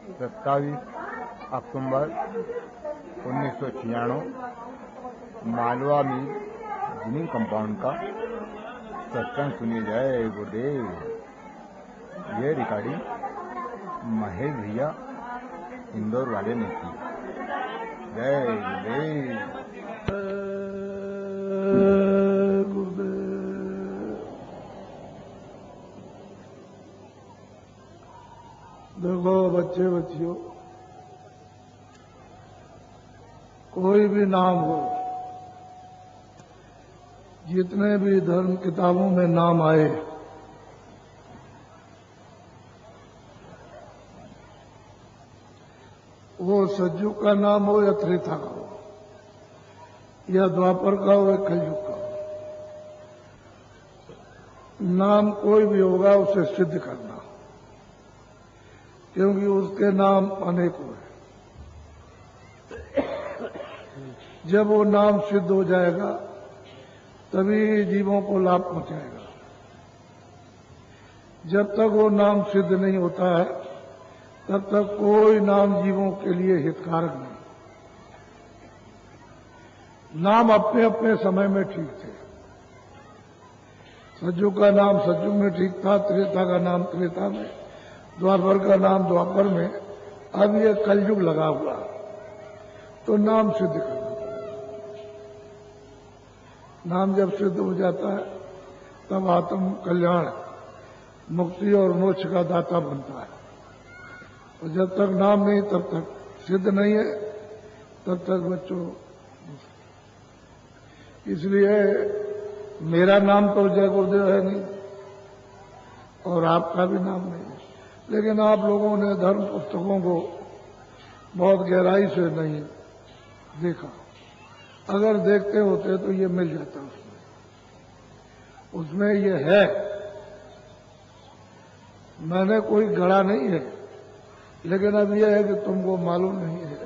27 अक्टूबर 1996 मालवा में जिनी कंपाउंड का सत्संग सुनी जाए गुरुदेव। ये रिकॉर्डिंग महेश भैया इंदौर वाले ने की। जय गुरुदेव। देखो बच्चे बच्चियों, कोई भी नाम हो, जितने भी धर्म किताबों में नाम आए, वो सतयुग का नाम हो या त्रेता का हो, या द्वापर का हो या कलयुग का हो, नाम कोई भी होगा उसे सिद्ध करना, क्योंकि उसके नाम अनेकों हैं। जब वो नाम सिद्ध हो जाएगा तभी जीवों को लाभ पहुंचाएगा। जब तक वो नाम सिद्ध नहीं होता है तब तक कोई नाम जीवों के लिए हितकारक नहीं। नाम अपने अपने समय में ठीक थे। सतयुग का नाम सतयुग में ठीक था, त्रेता का नाम त्रेता में, द्वापर का नाम द्वापर में। अब ये कलयुग लगा हुआ, तो नाम सिद्ध करना। नाम जब सिद्ध हो जाता है तब आत्म कल्याण, मुक्ति और मोक्ष का दाता बनता है। और जब तक नाम नहीं, तब तक सिद्ध नहीं है, तब तक बच्चों। इसलिए मेरा नाम तो जय गुरुदेव है नहीं, और आपका भी नाम नहीं है, लेकिन आप लोगों ने धर्म पुस्तकों को बहुत गहराई से नहीं देखा। अगर देखते होते तो ये मिल जाता उसमें ये है। मैंने कोई गढ़ा नहीं है, लेकिन अब यह है कि तुमको मालूम नहीं है,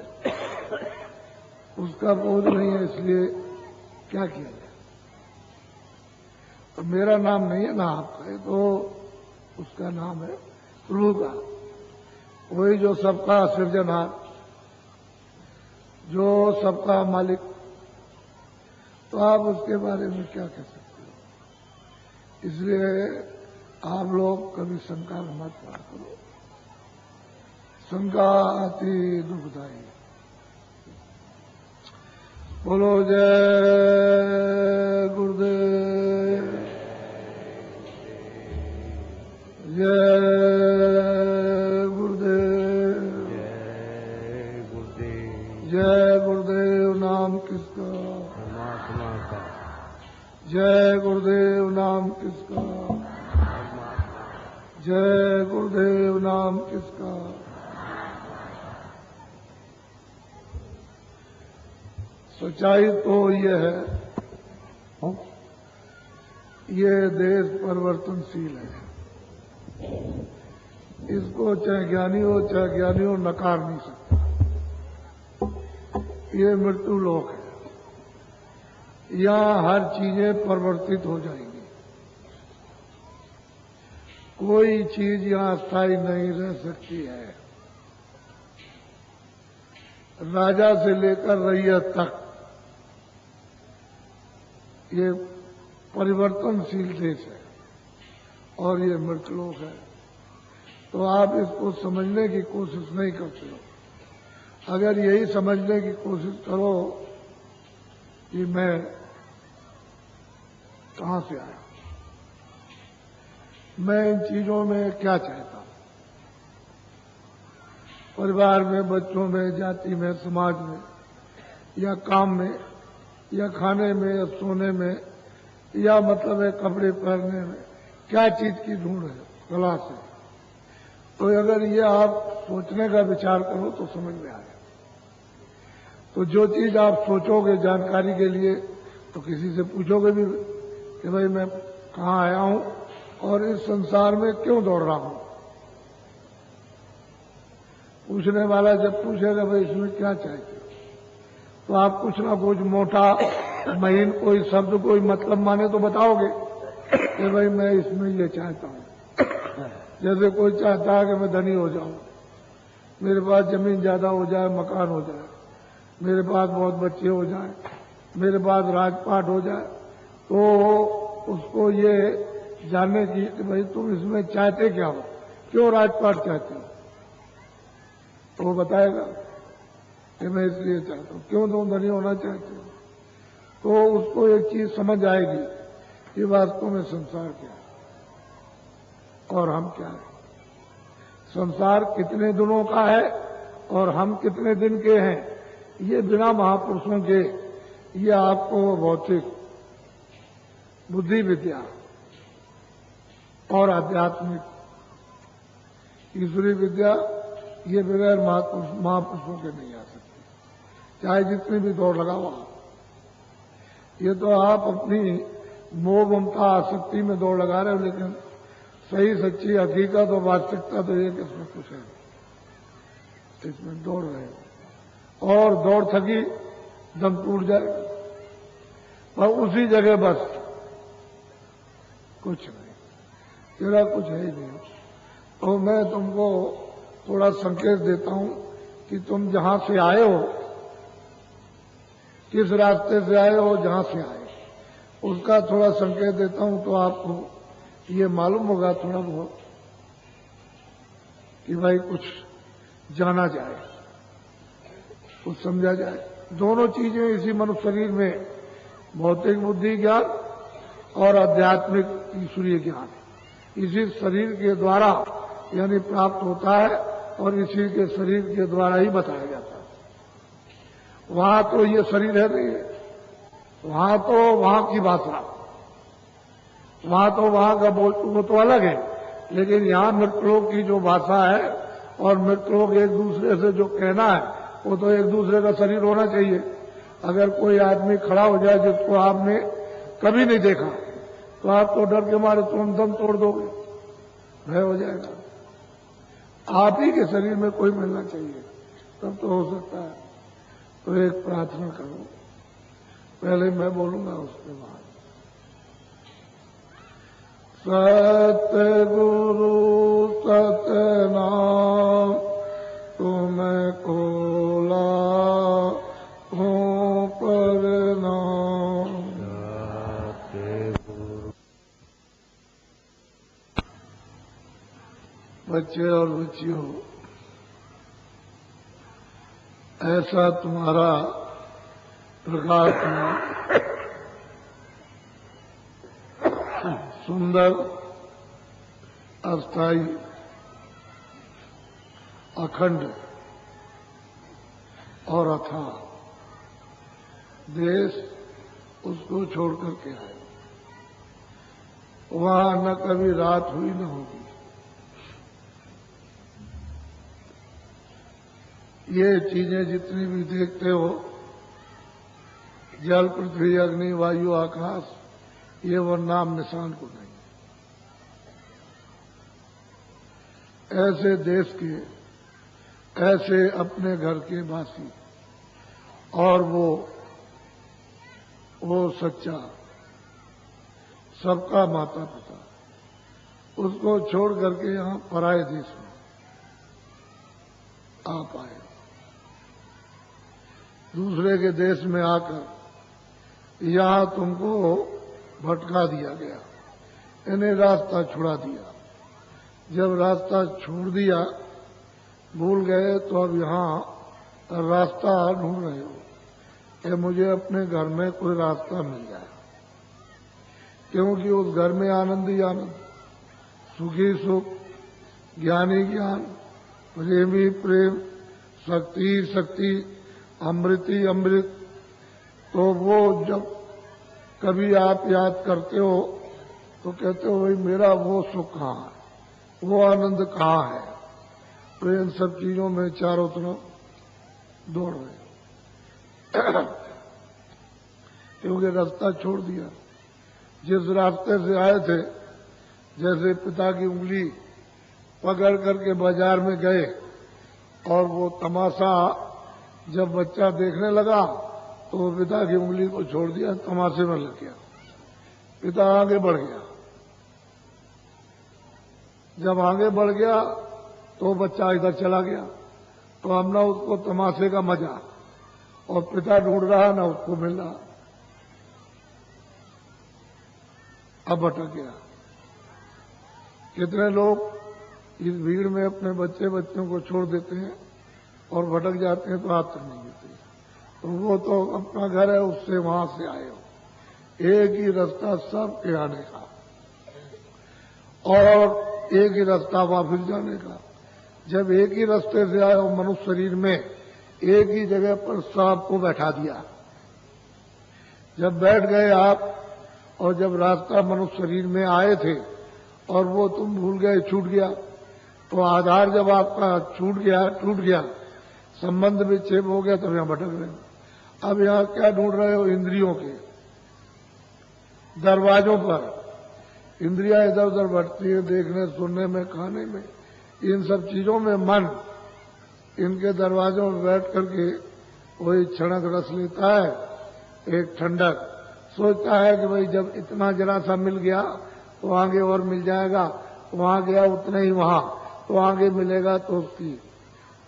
उसका बोध नहीं है, इसलिए क्या किया जाए। तो मेरा नाम नहीं है ना आपका, तो उसका नाम है प्रभु का, वही जो सबका सृजनहार, जो सबका मालिक। तो आप उसके बारे में क्या कह सकते हो। इसलिए आप लोग कभी शंका मत करो, शंका अति दुखदायी। बोलो जय गुरुदेव, जय गुरुदेव, जय गुरुदेव। नाम किसका? परमात्मा का। जय गुरुदेव। नाम किसका? जय गुरुदेव। नाम किसका? सच्चाई तो ये है, ये देश परिवर्तनशील है। इसको चाहे ज्ञानी हो चाहे ज्ञानी हो नकार नहीं सकता। ये मृत्यु लोक है, यहां हर चीजें परिवर्तित हो जाएंगी। कोई चीज यहां स्थायी नहीं रह सकती है। राजा से लेकर रैयत तक ये परिवर्तनशील देश है, और ये मृतलोक है। तो आप इसको समझने की कोशिश नहीं करते हो। अगर यही समझने की कोशिश करो कि मैं कहां से आया, मैं इन चीजों में क्या चाहता हूं, परिवार में, बच्चों में, जाति में, समाज में, या काम में, या खाने में, या सोने में, या मतलब है कपड़े पहनने में, क्या चीज की ढूंढ है कला से। तो अगर ये आप सोचने का विचार करो तो समझ में आएगा। तो जो चीज आप सोचोगे जानकारी के लिए, तो किसी से पूछोगे भी कि भाई मैं कहाँ आया हूं और इस संसार में क्यों दौड़ रहा हूं। पूछने वाला जब पूछेगा भाई इसमें क्या चाहिए, तो आप कुछ ना कुछ मोटा महीन कोई शब्द, कोई मतलब माने तो बताओगे कि भाई मैं इसमें ये चाहता हूं। जैसे कोई चाहता है कि मैं धनी हो जाऊं, मेरे पास जमीन ज्यादा हो जाए, मकान हो जाए, मेरे पास बहुत बच्चे हो जाए, मेरे पास राजपाट हो जाए, तो उसको ये जानने की कि भाई तुम इसमें चाहते क्या हो, क्यों राजपाट चाहते हो, तो वो बताएगा कि मैं इसलिए चाहता हूं। क्यों तुम धनी होना चाहते हो, तो उसको एक चीज समझ आएगी कि वास्तव में संसार क्या है और हम क्या है। संसार कितने दिनों का है और हम कितने दिन के हैं, ये बिना महापुरुषों के ये आपको भौतिक बुद्धि विद्या और आध्यात्मिक ईश्वरीय विद्या ये बगैर महापुरुषों के नहीं आ सकती, चाहे जितनी भी दौड़ लगाओ आप। ये तो आप अपनी मोह ममता आसक्ति में दौड़ लगा रहे हो, लेकिन सही सच्ची हकीकत और वास्तविकता तो ये कि इसमें कुछ है, इसमें दौड़ रहे हो और दौड़ थकी दम टूट जाएगा, पर उसी जगह बस कुछ नहीं, तेरा कुछ है ही नहीं। तो मैं तुमको थोड़ा संकेत देता हूं कि तुम जहां से आए हो, किस रास्ते से आए हो, जहां से आए उसका थोड़ा संकेत देता हूं, तो आपको ये मालूम होगा थोड़ा बहुत कि भाई कुछ जाना जाए, कुछ समझा जाए। दोनों चीजें इसी मनुष्य शरीर में, भौतिक बुद्धि ज्ञान और आध्यात्मिक ईश्वरीय ज्ञान इसी शरीर के द्वारा यानी प्राप्त होता है और इसी के शरीर के द्वारा ही बताया जाता है। वहां तो ये शरीर है नहीं, वहां तो वहां की भाषा, वहां तो वहां का बोल वो तो अलग है, लेकिन यहां मृतलोक की जो भाषा है और मृतलोक एक दूसरे से जो कहना है वो तो एक दूसरे का शरीर होना चाहिए। अगर कोई आदमी खड़ा हो जाए जिसको आपने कभी नहीं देखा तो आप तो डर के मारे तुम दम तोड़ दोगे, भय हो जाएगा। आप ही के शरीर में कोई मिलना चाहिए, तब तो हो सकता है। तो एक प्रार्थना करो, पहले मैं बोलूंगा उसके बाद। सतगुरु सतनाम तुम्हें कोला हूँ प्रणाम। बच्चे और बच्चियों, ऐसा तुम्हारा प्रकाश में सुंदर, अस्थाई, अखंड और अथाह देश उसको छोड़ करके आए। वहां न कभी रात हुई न होगी। ये चीजें जितनी भी देखते हो, जल, पृथ्वी, अग्नि, वायु, आकाश, ये वो नाम निशान को नहीं। ऐसे देश के, ऐसे अपने घर के वासी और वो सच्चा सबका माता पिता, उसको छोड़ करके यहां पराये देश में आप आए। दूसरे के देश में आकर यहां तुमको भटका दिया गया, इन्हें रास्ता छुड़ा दिया। जब रास्ता छोड़ दिया, भूल गए, तो अब यहां रास्ता ढूंढ रहे हो कि मुझे अपने घर में कोई रास्ता मिल जाए, क्योंकि उस घर में आनंद ही आनंद, सुखी सुख, ज्ञानी ज्ञान, प्रेमी प्रेम, शक्ति शक्ति, अमृति अमृत। तो वो जब कभी आप याद करते हो तो कहते हो भाई मेरा वो सुख कहाँ है, वो आनंद कहाँ है। तो इन सब चीजों में चारों तरफ दौड़ रहे, क्योंकि रास्ता छोड़ दिया। जिस रास्ते से आए थे, जैसे पिता की उंगली पकड़ करके बाजार में गए और वो तमाशा जब बच्चा देखने लगा तो वो पिता की उंगली को छोड़ दिया, तमाशे में लग गया, पिता आगे बढ़ गया। जब आगे बढ़ गया तो बच्चा इधर चला गया, तो हम ना उसको तमाशे का मजा, और पिता ढूंढ रहा ना उसको मिल रहा, अब भटक गया। कितने लोग इस भीड़ में अपने बच्चों को छोड़ देते हैं और भटक जाते हैं तो हाथ तक नहीं देते। तो वो तो अपना घर है, उससे वहां से आए हो। एक ही रास्ता सबके आने का और एक ही रास्ता वापस जाने का। जब एक ही रास्ते से आए हो मनुष्य शरीर में, एक ही जगह पर सबको बैठा दिया। जब बैठ गए आप और जब रास्ता मनुष्य शरीर में आए थे और वो तुम भूल गए, छूट गया, तो आधार जब आपका टूट गया, संबंध विच्छेद हो गया, तब यहां भटक रहे हो। अब यहां क्या ढूंढ रहे हो? इंद्रियों के दरवाजों पर इंद्रियां इधर उधर बढ़ती है, देखने सुनने में, खाने में, इन सब चीजों में मन इनके दरवाजों में बैठ करके वही क्षणक रस लेता है, एक ठंडक। सोचता है कि भाई जब इतना जरा सा मिल गया तो आगे और मिल जाएगा, वहां गया उतना ही वहां, तो आगे मिलेगा। तो उसकी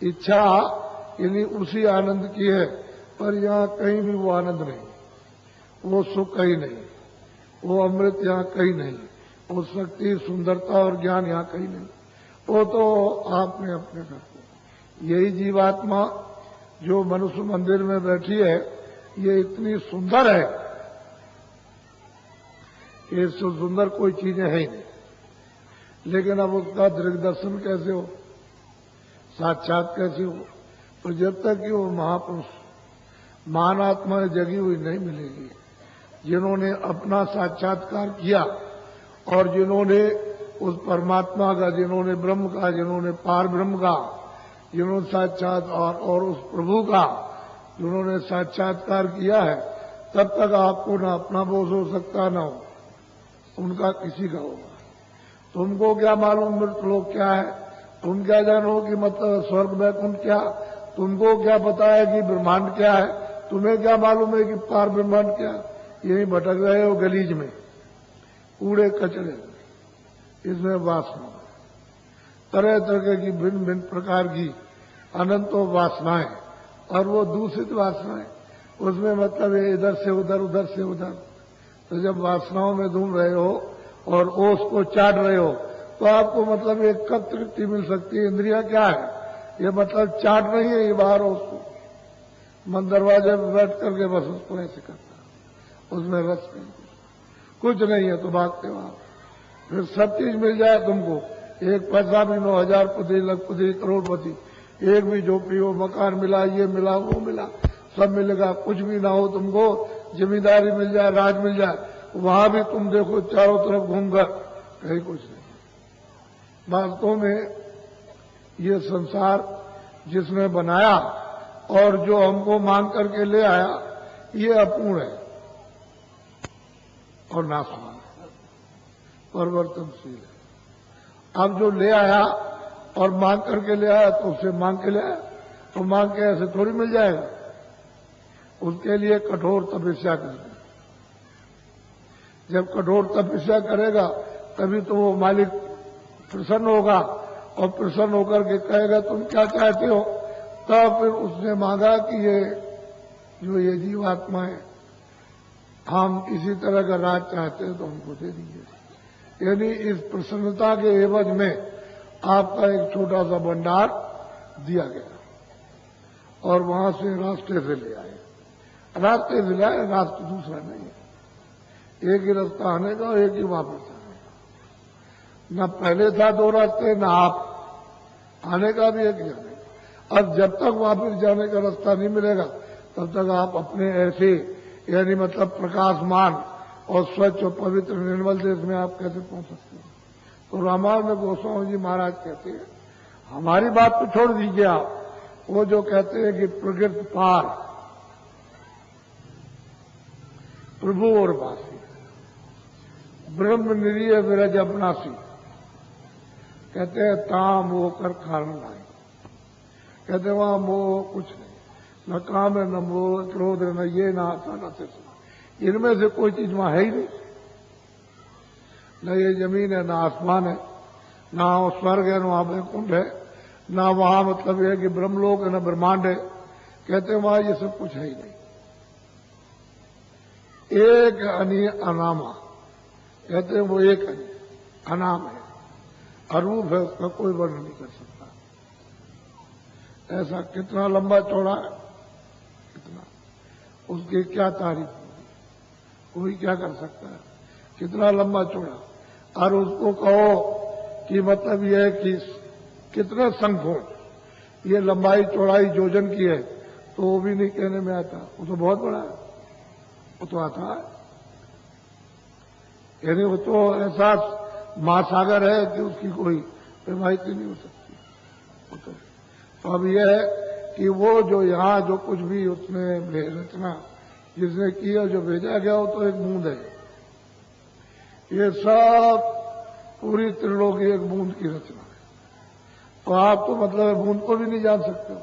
इच्छा यानी उसी आनंद की है, पर यहाँ कहीं भी वो आनंद नहीं, वो सुख कहीं नहीं, वो अमृत यहाँ कहीं नहीं, वो शक्ति, सुंदरता और ज्ञान यहाँ कहीं नहीं। वो तो आपने अपने घर को, यही जीवात्मा जो मनुष्य मंदिर में बैठी है, ये इतनी सुंदर है, ये सुंदर कोई चीजें है ही नहीं। लेकिन अब उसका दृग्दर्शन कैसे हो, साक्षात कैसे हो? तो जब तक कि वो महापुरुष, महान आत्मा जगी हुई नहीं मिलेगी, जिन्होंने अपना साक्षात्कार किया और जिन्होंने उस परमात्मा का, जिन्होंने ब्रह्म का, जिन्होंने पार ब्रह्म का, जिन्होंने साक्षात और उस प्रभु का जिन्होंने साक्षात्कार किया है, तब तक आपको ना अपना बोझ हो सकता ना हो उनका किसी का होगा। तुमको क्या मालूम मृत लोक क्या है? तुम क्या जानो कि मतलब स्वर्ग वैकुंठ क्या? तुमको क्या पता है कि ब्रह्मांड क्या है? तुम्हें क्या मालूम है कि पार ब्रह्मांड क्या? यही भटक रहे हो गलीज में, कूड़े कचड़े, इसमें वासना, तरह तरह की भिन्न भिन्न प्रकार की अनंतों वासनाएं, और वो दूषित वासनाएं, उसमें मतलब है इधर से उधर, उधर से उधर। तो जब वासनाओं में घूम रहे हो और ओस को चाट रहे हो, तो आपको मतलब एक कब तृप्ति मिल सकती है? इंद्रिया क्या है? ये मतलब चाट नहीं है, ये बाहर उसको मन दरवाजे में बैठ करके बस उसको ऐसे करता है, उसमें रस नहीं, कुछ नहीं है, तो भागते हो आप। फिर सब चीज मिल जाए तुमको, एक पैसा भी 9,000 पति, लखपति, करोड़पति, एक भी झोपड़ी हो, मकान मिला, ये मिला, वो मिला, सब मिलेगा। कुछ भी ना हो तुमको, जिम्मेदारी मिल जाए, राज मिल जाए, वहां भी तुम देखो चारों तरफ घूमकर, कहीं कुछ नहीं। वास्तव में ये संसार जिसने बनाया और जो हमको मांग करके ले आया, ये अपूर्ण है और नाशवान है, परिवर्तनशील है। अब जो ले आया और मांग करके ले आया, तो उससे मांग के ले आया, तो मांग के ऐसे थोड़ी मिल जाएगा। उसके लिए कठोर तपस्या करनी। जब कठोर तपस्या करेगा तभी तो वो मालिक प्रसन्न होगा, और प्रसन्न होकर के कहेगा तुम क्या चाहते हो? तब फिर उसने मांगा कि ये जीवात्मा है, हम किसी तरह का राज चाहते हैं तो हमको दे दीजिए। यानी इस प्रसन्नता के एवज में आपका एक छोटा सा भंडार दिया गया और वहां से रास्ते से ले आए। रास्ते से ले आए, रास्ता दूसरा नहीं है, एक ही रास्ता आने का और एक ही वापस आने का। न पहले था 2 रास्ते, न आप आने का भी एक ही आने का। अब जब तक वापस जाने का रास्ता नहीं मिलेगा, तब तक आप अपने ऐसे यानी मतलब प्रकाशमान और स्वच्छ और पवित्र निर्मल देश में आप कैसे पहुंच सकते हैं? तो रामायण में गोस्वामी जी महाराज कहते हैं, हमारी बात तो छोड़ दीजिए आप, वो जो कहते हैं कि प्रकृति पार प्रभु और वासी, ब्रह्म निरीय विरज अपनासी, कहते हैं ताम होकर कारण लाए। कहते हैं वहां मोह कुछ नहीं, न काम है, न मोह, क्रोध है, न ये, न आशा, न तिरस्कार, इनमें से कोई चीज वहां है ही नहीं। न ये जमीन है, न आसमान है, न स्वर्ग है, न वहां वैकुंठ है, ना वहां मतलब है कि ब्रह्मलोक है ना ब्रह्मांड है। कहते हैं वहां ये सब कुछ है ही नहीं। एक अनि अनामा, कहते हैं वो एक अनाम है, अरूप है, उसका कोई वर्णन नहीं कर सकता। ऐसा कितना लंबा चौड़ा है, कितना, उसकी क्या तारीफ होगी, कोई क्या कर सकता है, कितना लंबा चौड़ा। और उसको कहो कि मतलब यह है कि कितने संख हो, ये लंबाई चौड़ाई योजन की है, तो वो भी नहीं कहने में आता। वो तो बहुत बड़ा है, वो तो आता है, यानी वो तो ऐसा महासागर है कि उसकी कोई पैमाइशी नहीं हो सकती। वो तो अब यह है कि वो जो यहाँ जो कुछ भी उसने रचना जिसने की है, जो भेजा गया, वो तो एक बूंद है। ये सब पूरी त्रिलोकी एक बूंद की रचना है। तो आप तो मतलब बूंद को भी नहीं जान सकते हो,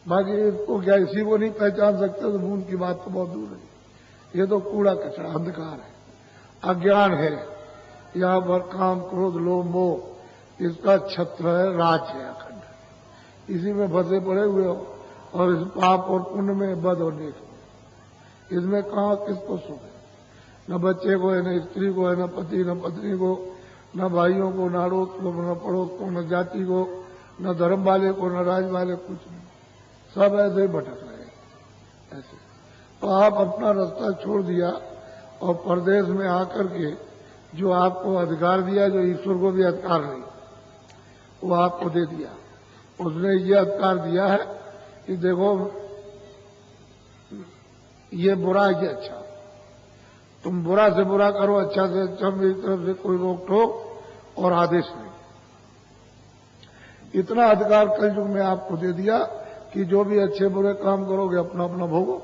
बाकी इसको क्या इसी को नहीं पहचान सकते, तो बूंद की बात तो बहुत दूर है। ये तो कूड़ा कचरा अंधकार है, अज्ञान है। यहाँ पर काम क्रोध लोभ मोह इसका छत्र है, राज है अखंड, इसी में फंसे पड़े हुए हो, और इस पाप और पुण्य में, बद और नेक में, इसमें कहाँ किसको सुख है? न बच्चे को है, न स्त्री को है, न पति न पत्नी को, न भाइयों को, न अड़ोस को, न पड़ोस को, न जाति को, न धर्म वाले को, न राज वाले, कुछ नहीं। सब ऐसे ही भटक रहे हैं ऐसे। तो आप अपना रास्ता छोड़ दिया और परदेश में आकर के जो आपको अधिकार दिया, जो ईश्वर को भी अधिकार नहीं, वो आपको दे दिया। उसने ये अधिकार दिया है कि देखो ये बुरा है, ये अच्छा, तुम बुरा से बुरा करो, अच्छा से अच्छा, मेरी तरफ से कोई रोक टोक और आदेश नहीं। इतना अधिकार कल युग में आपको दे दिया कि जो भी अच्छे बुरे काम करोगे अपना अपना भोगो,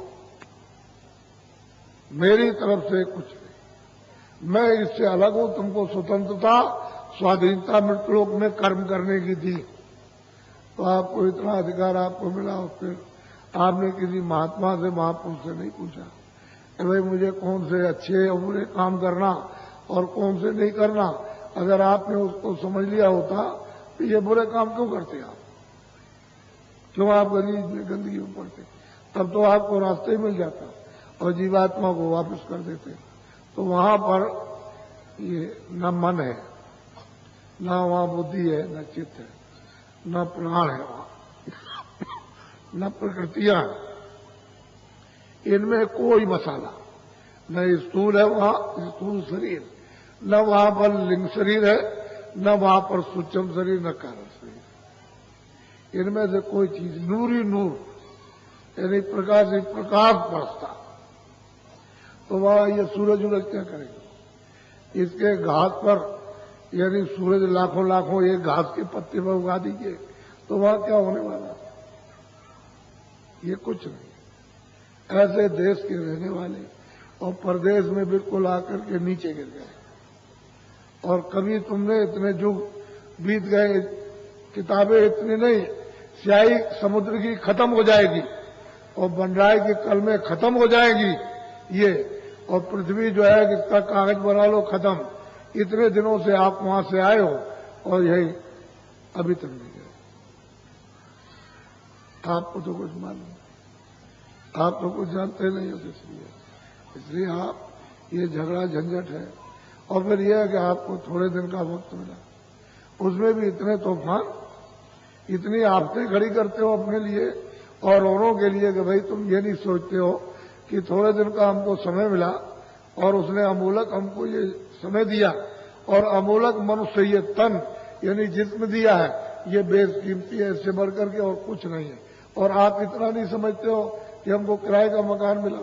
मेरी तरफ से कुछ नहीं। मैं इससे अलग हूं, तुमको स्वतंत्रता स्वाधीनता मृतलोक में कर्म करने की दी, तो आपको इतना अधिकार आपको मिला। और फिर आपने किसी महात्मा से, महापुरुष से नहीं पूछा कि भाई मुझे कौन से अच्छे और बुरे काम करना और कौन से नहीं करना। अगर आपने उसको समझ लिया होता तो ये बुरे काम क्यों करते आप, क्यों आप गंदगी में पड़ते, तब तो आपको रास्ते मिल जाता और जीवात्मा को वापस कर देते। तो वहां पर ये न मन है, न वहां बुद्धि है, न चित्त है, न प्राण है वहां, न प्रकृतियां, इनमें कोई मसाला न स्थूल है वहां, स्थूल शरीर, न वहां पर लिंग शरीर है, न वहां पर सूक्ष्म शरीर, न कारण शरीर। इनमें से कोई चीज, नूर ही नूर, यानी प्रकाश ही प्रकाश बरसता। तो वहां ये सूरज उरज क्या करेगा? इसके घास पर, यानी सूरज लाखों लाखों एक घास के पत्ते पर उगा दीजिए, तो वहां क्या होने वाला? ये कुछ नहीं। ऐसे देश के रहने वाले और परदेश में बिल्कुल आकर के नीचे गिर गए। और कभी तुमने इतने युग बीत गए, किताबें इतनी नहीं, स्याही समुद्र की खत्म हो जाएगी और बनराई की कल में खत्म हो जाएगी ये, और पृथ्वी जो है इसका कागज बना लो खत्म। इतने दिनों से आप वहां से आए हो और यही अभी तक नहीं गए। आपको तो कुछ मालूम, आप तो कुछ जानते नहीं हो, इसलिए आप ये झगड़ा झंझट है। और फिर यह है कि आपको थोड़े दिन का वक्त मिला, उसमें भी इतने तूफान, इतनी आफतें खड़ी करते हो अपने लिए और औरों के लिए कि भाई तुम ये नहीं सोचते हो कि थोड़े दिन का हमको समय मिला और उसने अमूलक हमको ये समय दिया, और अमूलक मनुष्य ये तन यानी जिस्म दिया है, ये बेशकीमती है, इससे बढ़कर के और कुछ नहीं है। और आप इतना नहीं समझते हो कि हमको किराए का मकान मिला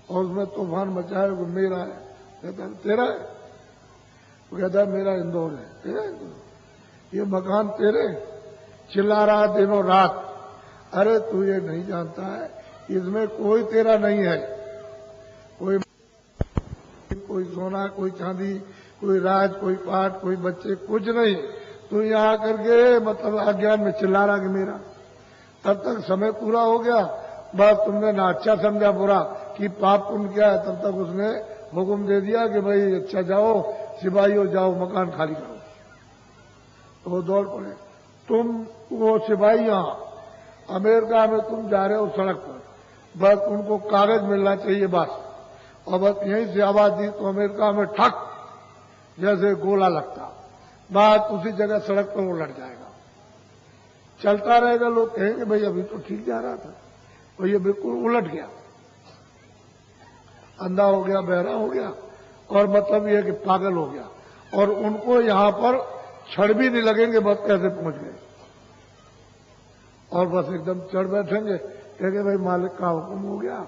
और उसमें तूफान मचा है, वो मेरा है। कहता है तेरा है? वो कहता है मेरा इंदौर है। तेरा इंदौर? ये मकान तेरे? चिल्ला रहा दिनों रात। अरे तू ये नहीं जानता है, इसमें कोई तेरा नहीं है, कोई सोना, कोई चांदी, कोई राज, कोई पाठ, कोई बच्चे, कुछ नहीं। तू यहाँ करके मतलब अज्ञान में चिल्ला रहा कि मेरा। तब तक समय पूरा हो गया, बस तुमने ना अच्छा समझा बुरा कि पाप पुण्य क्या है, तब तक उसने हुक्म दे दिया कि भाई अच्छा जाओ, सिपाहियों जाओ, मकान खाली करो। तो वो दौड़ पड़े। तुम वो सिपाही यहाँ अमेरिका में तुम जा रहे हो सड़क पर, बस उनको कागज मिलना चाहिए बस, और बस यहीं से आवाज दी तो अमेरिका में ठक जैसे गोला लगता, बात उसी जगह सड़क पर वो लड़ जाएगा, चलता रहेगा। लोग कहेंगे भाई अभी तो ठीक जा रहा था, तो ये बिल्कुल उलट गया, अंधा हो गया, बहरा हो गया, और मतलब ये कि पागल हो गया। और उनको यहां पर छड़ भी नहीं लगेंगे, बस कैसे पहुंच गए, और बस एकदम चढ़ बैठेंगे, कहेंगे भाई मालिक का हुक्म हो गया,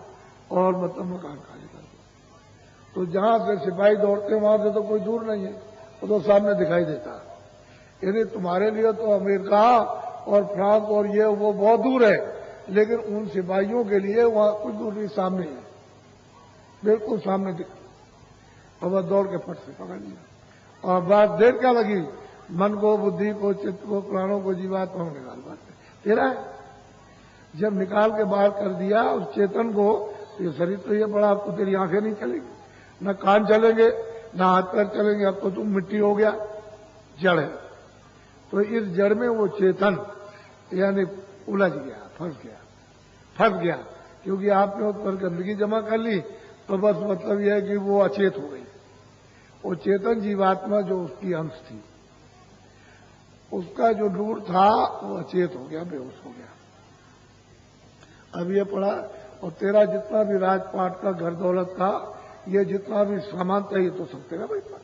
और मतलब मकान खाली कर दिया। तो जहां से सिपाही दौड़ते हैं वहां से तो कोई दूर नहीं है, वो तो सामने दिखाई देता है। यानी तुम्हारे लिए तो अमेरिका और फ्रांस और ये वो बहुत दूर है, लेकिन उन सिपाहियों के लिए वहां कुछ दूर नहीं, सामने है, बिल्कुल सामने दिखा। और वह दौड़ के फट से पकड़ लिया, और बात देर क्या लगी, मन को, बुद्धि को, चित्त को, प्राणों को, जीवात्मा को निकाल पाते तेरा है। जब निकाल के बाहर कर दिया उस चेतन को, तो ये शरीर तो ये बड़ा, आपको तेरी आंखें नहीं चलेंगी, न कान चलेंगे, न हाथ पैर चलेंगे, अब तो तुम मिट्टी हो गया, जड़ है। तो इस जड़ में वो चेतन यानी उलझ गया, फंस गया, क्योंकि आपने उस पर गंदगी जमा कर ली, तो बस मतलब यह है कि वो अचेत हो गई। वो चेतन जीवात्मा जो उसकी अंश थी, उसका जो नूर था वो अचेत हो गया, बेहोश हो गया। अब ये पड़ा, और तेरा जितना भी राजपाट का, घर दौलत का, ये जितना भी सामान था, ये तो सब तेरा भाई पास,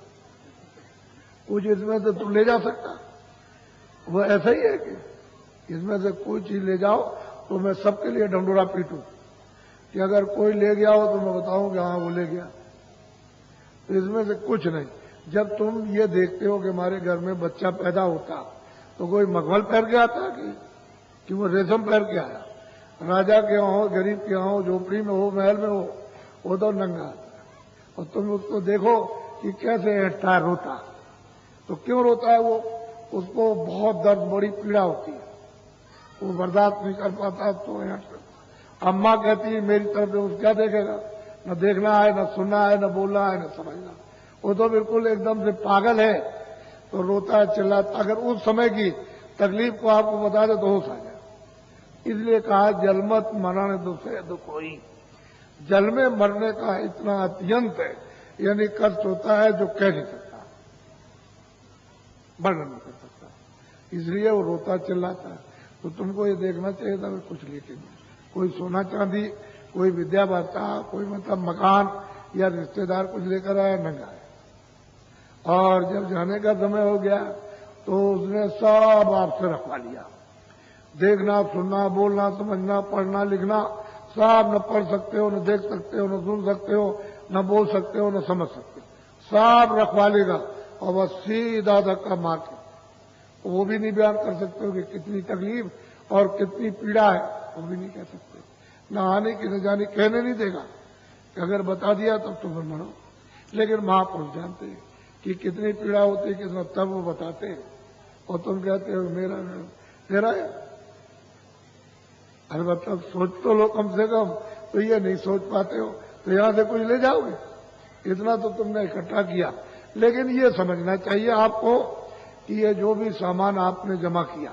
कुछ इसमें से तू ले जा सकता। वो ऐसा ही है कि इसमें से कोई चीज ले जाओ तो मैं सबके लिए ढंडोरा पीटूं, कि अगर कोई ले गया हो तो मैं बताऊं कि हाँ वो ले गया। तो इसमें से कुछ नहीं। जब तुम ये देखते हो कि हमारे घर में बच्चा पैदा होता, तो कोई मखमल पहन के आता कि वो रेशम पहन के आया। राजा के यहाँ हो, गरीब के यहाँ हो, झोपड़ी में हो, महल में हो, वो तो नंगा आता है। और तुम उसको देखो कि कैसे हटता रोता, तो क्यों रोता है वो, उसको बहुत दर्द, बड़ी पीड़ा होती है, वो बर्दाश्त नहीं कर पाता, तो अम्मा कहती है मेरी तरफ से, उस क्या देखेगा, न देखना है, न सुनना है, न बोलना है, न समझना, वो तो बिल्कुल एकदम से पागल है, तो रोता है, चिल्लाता। अगर उस समय की तकलीफ को आपको बता दे तो होश आ जाए। इसलिए कहा जलमत मरण दुसे दुखोई, जल में मरने का इतना अत्यंत है, यानी कष्ट होता है जो कह नहीं सकता, वर्णन नहीं कर सकता, इसलिए वो रोता चिल्लाता है। तो तुमको ये देखना चाहिए था कुछ लेके नहीं, कोई सोना चांदी, कोई विद्या भत्ता, कोई मतलब मकान या रिश्तेदार कुछ लेकर आया, नंगा है। और जब जाने का समय हो गया तो उसने सब आपसे रखवा लिया, देखना, सुनना, बोलना, समझना, पढ़ना, लिखना, सब न पढ़ सकते हो, न देख सकते हो, न सुन सकते हो, न बोल सकते हो, न समझ सकते हो, सब रखवा लेगा। और बस सीधा धक्का मार के, वो भी नहीं बयान कर सकते हो कि कितनी तकलीफ और कितनी पीड़ा है, वो भी नहीं कह सकते, न आने की न जाने, कहने नहीं देगा कि अगर बता दिया तब तो फिर मरो। लेकिन महापुरुष जानते हैं कि कितनी पीड़ा होती है, कितना, तब वो बताते हैं, और तुम कहते हो मेरा तेरा है। अरे मतलब सोच तो लो कम से कम, तो ये नहीं सोच पाते हो, तो यहां से कुछ ले जाओगे, इतना तो तुमने इकट्ठा किया। लेकिन ये समझना चाहिए आपको कि ये जो भी सामान आपने जमा किया,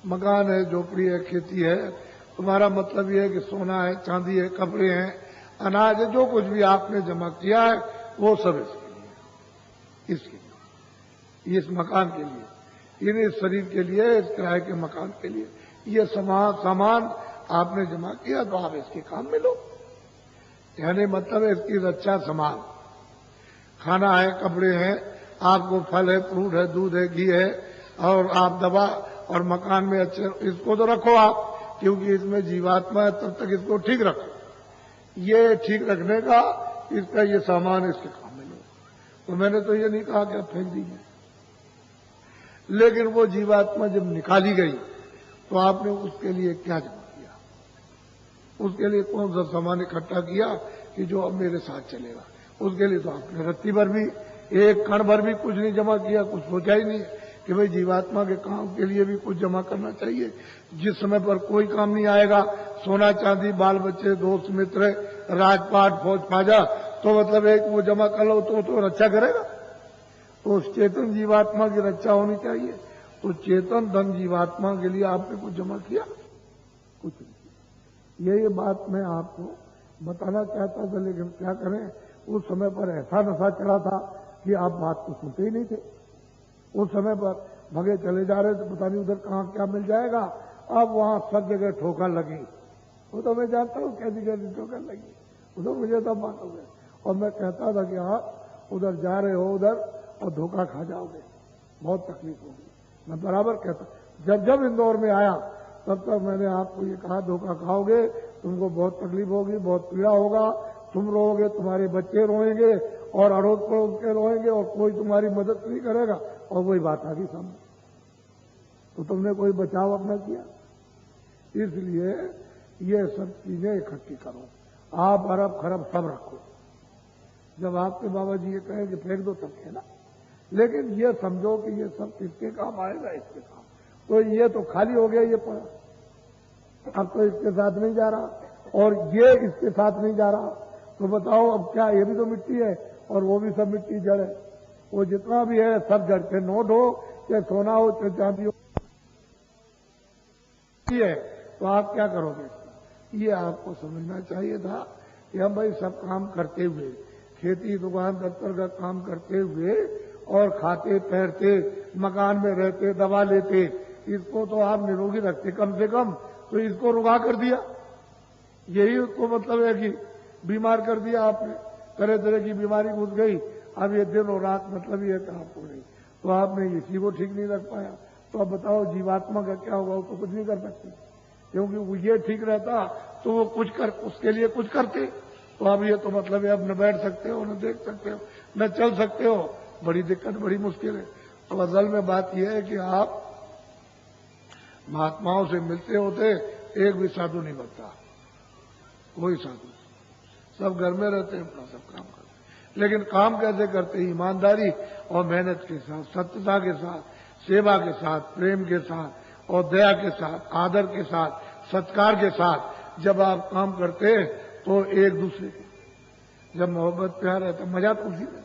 मकान है, झोपड़ी है, खेती है, तुम्हारा मतलब ये है कि सोना है, चांदी है, कपड़े हैं, अनाज है, जो कुछ भी आपने जमा किया है वो सब इसके लिए, इस मकान के लिए, इस शरीर के लिए, इस किराए के मकान के लिए, ये सामान आपने जमा किया तो आप इसके काम में लो। यानी मतलब इसकी रक्षा संभाल, खाना है, कपड़े हैं, आपको फल है, फ्रूट है, दूध है, घी है, और आप दवा और मकान में अच्छे, इसको तो रखो आप, क्योंकि इसमें जीवात्मा है, तब तक इसको ठीक रखो। ये ठीक रखने का इसका ये सामान इसके काम में लो। तो मैंने तो ये नहीं कहा कि आप फेंक दीजिए, लेकिन वो जीवात्मा जब निकाली गई तो आपने उसके लिए क्या जमा किया, उसके लिए कौन सा सामान इकट्ठा किया कि जो अब मेरे साथ चलेगा। उसके लिए तो आपने रत्ती भर भी, एक कण भर भी कुछ नहीं जमा किया, कुछ सोचा ही नहीं कि भाई जीवात्मा के काम के लिए भी कुछ जमा करना चाहिए। जिस समय पर कोई काम नहीं आएगा, सोना चांदी, बाल बच्चे, दोस्त मित्र, राजपाट, फौज फाजा, तो मतलब एक वो जमा कर लो तो रक्षा करेगा। तो उस चेतन जीवात्मा की रक्षा होनी चाहिए। तो चेतन धन जीवात्मा के लिए आपने कुछ जमा किया? कुछ नहीं। ये बात मैं आपको बताना चाहता था, लेकिन क्या करें, उस समय पर ऐसा नशा चढ़ा था कि आप बात को सुनते ही नहीं थे। उस समय पर भगे चले जा रहे थे, पता नहीं उधर कहाँ क्या मिल जाएगा। अब वहां सब जगह ठोकर लगी। वो तो मैं जानता हूँ कैसी कैसी ठोकर लगी, वो तो मुझे सब मालूम है। और मैं कहता था कि आप उधर जा रहे हो उधर और धोखा खा जाओगे, बहुत तकलीफ होगी। मैं बराबर कहता, जब जब इंदौर में आया तब तक मैंने आपको ये कहा, धोखा खाओगे, तुमको बहुत तकलीफ होगी, बहुत पीड़ा होगा, तुम रोओगे, तुम्हारे बच्चे रोएंगे और अड़ोस पड़ोस के रोएंगे और कोई तुम्हारी मदद नहीं करेगा। और वही बात आ गई सामने, तो तुमने कोई बचाव अपना किया। इसलिए ये सब चीजें इकट्ठी करो, आप अरब खरब सब रखो। जब आपके बाबा जी ये कहें कि फेंक दो तब कहना, लेकिन ये समझो कि ये सब किसके काम आएगा, इसके काम। तो ये तो खाली हो गया, ये पड़ा, अब तो इसके साथ नहीं जा रहा और ये इसके साथ नहीं जा रहा। तो बताओ अब क्या, ये भी तो मिट्टी है और वो भी सब मिट्टी जड़ है। वो जितना भी है सब जड़ के, नोट हो चाहे सोना हो चाहे चांदी हो है। तो आप क्या करोगे? ये आपको समझना चाहिए था कि हम भाई सब काम करते हुए, खेती दुकान दफ्तर का काम करते हुए और खाते पहनते मकान में रहते दवा लेते, इसको तो आप निरोगी रखते कम से कम, तो इसको रुका कर दिया। यही उसको मतलब है कि बीमार कर दिया आपने, तरह तरह की बीमारी घुस गई। अब ये दिन और रात मतलब ये था आपको नहीं, तो आपने इसी को ठीक नहीं रख पाया। तो अब बताओ जीवात्मा का क्या होगा? वो तो कुछ नहीं कर सकते, क्योंकि वो ये ठीक रहता तो वो कुछ कर, उसके लिए कुछ करते। तो अब ये तो मतलब है, अब न बैठ सकते हो, न देख सकते हो, न चल सकते हो, बड़ी दिक्कत, बड़ी मुश्किल है। तो असल में बात यह है कि आप महात्माओं से मिलते होते, एक भी साधु नहीं बनता, कोई साधु, सब घर में रहते हैं, अपना सब काम करते। लेकिन काम कैसे करते? ईमानदारी और मेहनत के साथ, सत्यता के साथ, सेवा के साथ, प्रेम के साथ और दया के साथ, आदर के साथ, सत्कार के साथ जब आप काम करते तो एक दूसरे के जब मोहब्बत प्यार है तो मजा तो उसी में,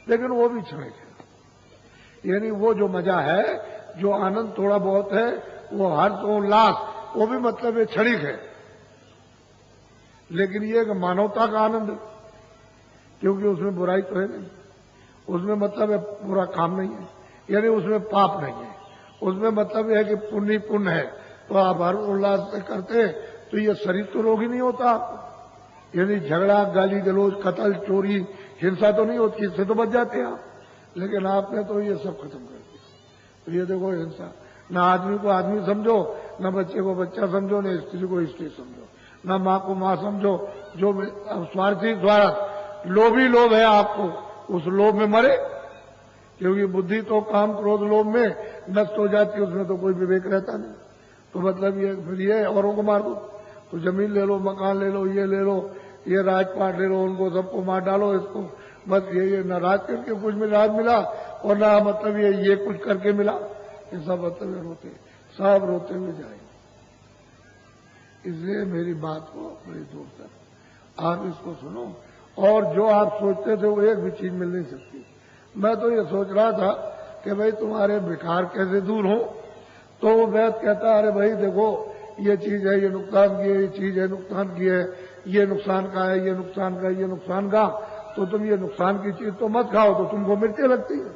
लेकिन वो भी क्षणिक है। यानी वो जो मजा है, जो आनंद थोड़ा बहुत है, वो हर्ष उल्लास, वो भी मतलब ये क्षणिक है। लेकिन ये एक मानवता का आनंद है, क्योंकि उसमें बुराई तो है नहीं, उसमें मतलब है बुरा काम नहीं है, यानी उसमें पाप नहीं है, उसमें मतलब यह है कि पुण्य पुण्य है। तो आप हर उल्लास से करते तो ये शरीर तो रोगी नहीं होता आपको, यानी झगड़ा गाली गलौज कत्ल चोरी हिंसा तो नहीं होती, इससे तो बच जाते हैं आप। लेकिन आपने तो ये सब खत्म कर दिया। तो ये देखो हिंसा, न आदमी को आदमी समझो, न बच्चे को बच्चा समझो, न स्त्री को स्त्री समझो, न माँ को माँ समझो। जो स्वार्थी स्वार्थ, लोभी लोभ है आपको, उस लोभ में मरे, क्योंकि बुद्धि तो काम क्रोध लोभ में नष्ट हो जाती है, उसमें तो कोई विवेक रहता नहीं। तो मतलब ये फिर ये औरों को मार दो, तो जमीन ले लो, मकान ले लो, ये ले लो, ये राजपाट ले लो, उनको सबको मार डालो, इसको बस ये न राज करके कुछ में राज मिला और ना मतलब ये कुछ करके मिला, ये सब मतलब रोते, सब रोते हुए जाएंगे। इसलिए मेरी बात को बड़ी दूर तक आप इसको सुनो, और जो आप सोचते थे वो एक भी चीज मिल नहीं सकती। मैं तो ये सोच रहा था कि भाई तुम्हारे विकार कैसे दूर हो, तो वो वैद्य कहता अरे भाई देखो ये चीज है, ये नुकसान की है, ये चीज है नुकसान की है, ये नुकसान का है, ये नुकसान का, ये नुकसान का, तो तुम ये नुकसान की चीज तो मत खाओ, तो तुमको मिर्ची लगती है,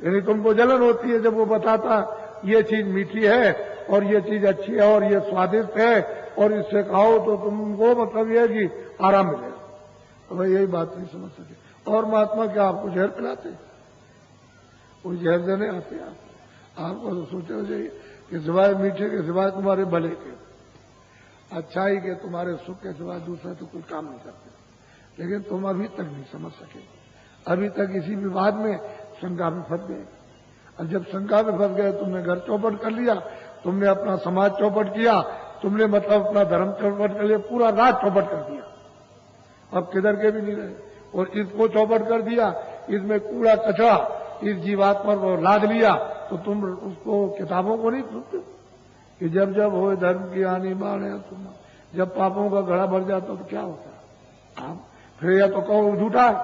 यानी तुमको जलन होती है जब वो बताता ये चीज मीठी है और ये चीज अच्छी है और ये स्वादिष्ट है और इससे खाओ तो तुमको मतलब ये है कि आराम मिलेगा। तो भाई यही बात नहीं समझ सके। और महात्मा क्या आपको जहर पिलाते? कोई जहर देने आते हैं आपको तो सोचना चाहिए कि सिवाय मीठे के, सिवाय तुम्हारे भले के, अच्छाई के, तुम्हारे सुख के सिवाय दूसरा तो कोई काम नहीं करते। लेकिन तुम अभी तक नहीं समझ सके, अभी तक इसी विवाद में शंका में फंस गए। और जब शंका में फंस गए, तुमने घर चौपट कर लिया, तुमने अपना समाज चौपट किया, तुमने मतलब अपना धर्म चौपट कर लिया, पूरा राज चौपट कर दिया, अब किधर के भी नहीं रहे। और इसको चौपट कर दिया, इसमें कूड़ा कचरा इस जीवात्मा को लाद लिया, तो तुम उसको किताबों को नहीं सुनते कि जब जब हो धर्म की आनी बाण है, तुम जब पापों का घड़ा भर जाता तो क्या होता है? आप फिर या तो कहो झूठा है,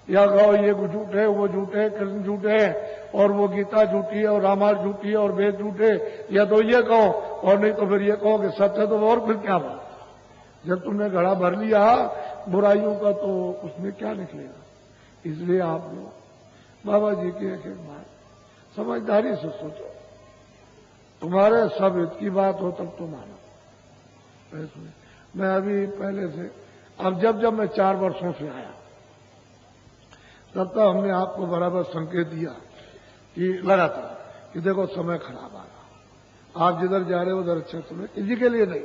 या कहो ये झूठे, वो झूठे, कृष्ण झूठे हैं, और वो गीता झूठी है, और रामायण झूठी है, और वेद झूठे, या तो ये कहो, और नहीं तो फिर ये कहो कि सत्य है, तो और फिर क्या बात। जब तुमने घड़ा भर लिया बुराइयों का तो उसमें क्या निकलेगा। इसलिए आप लोग बाबा जी की एक एक बात समझदारी से सोचो, तुम्हारे सब हित की बात हो तब तो मानो। मैं अभी पहले से, अब जब मैं 4 वर्षों से आया तब तक हमने आपको बराबर संकेत दिया कि लगातार कि देखो समय खराब आ रहा, आप जिधर जा रहे हो उधर अच्छा समय, किसी के लिए नहीं,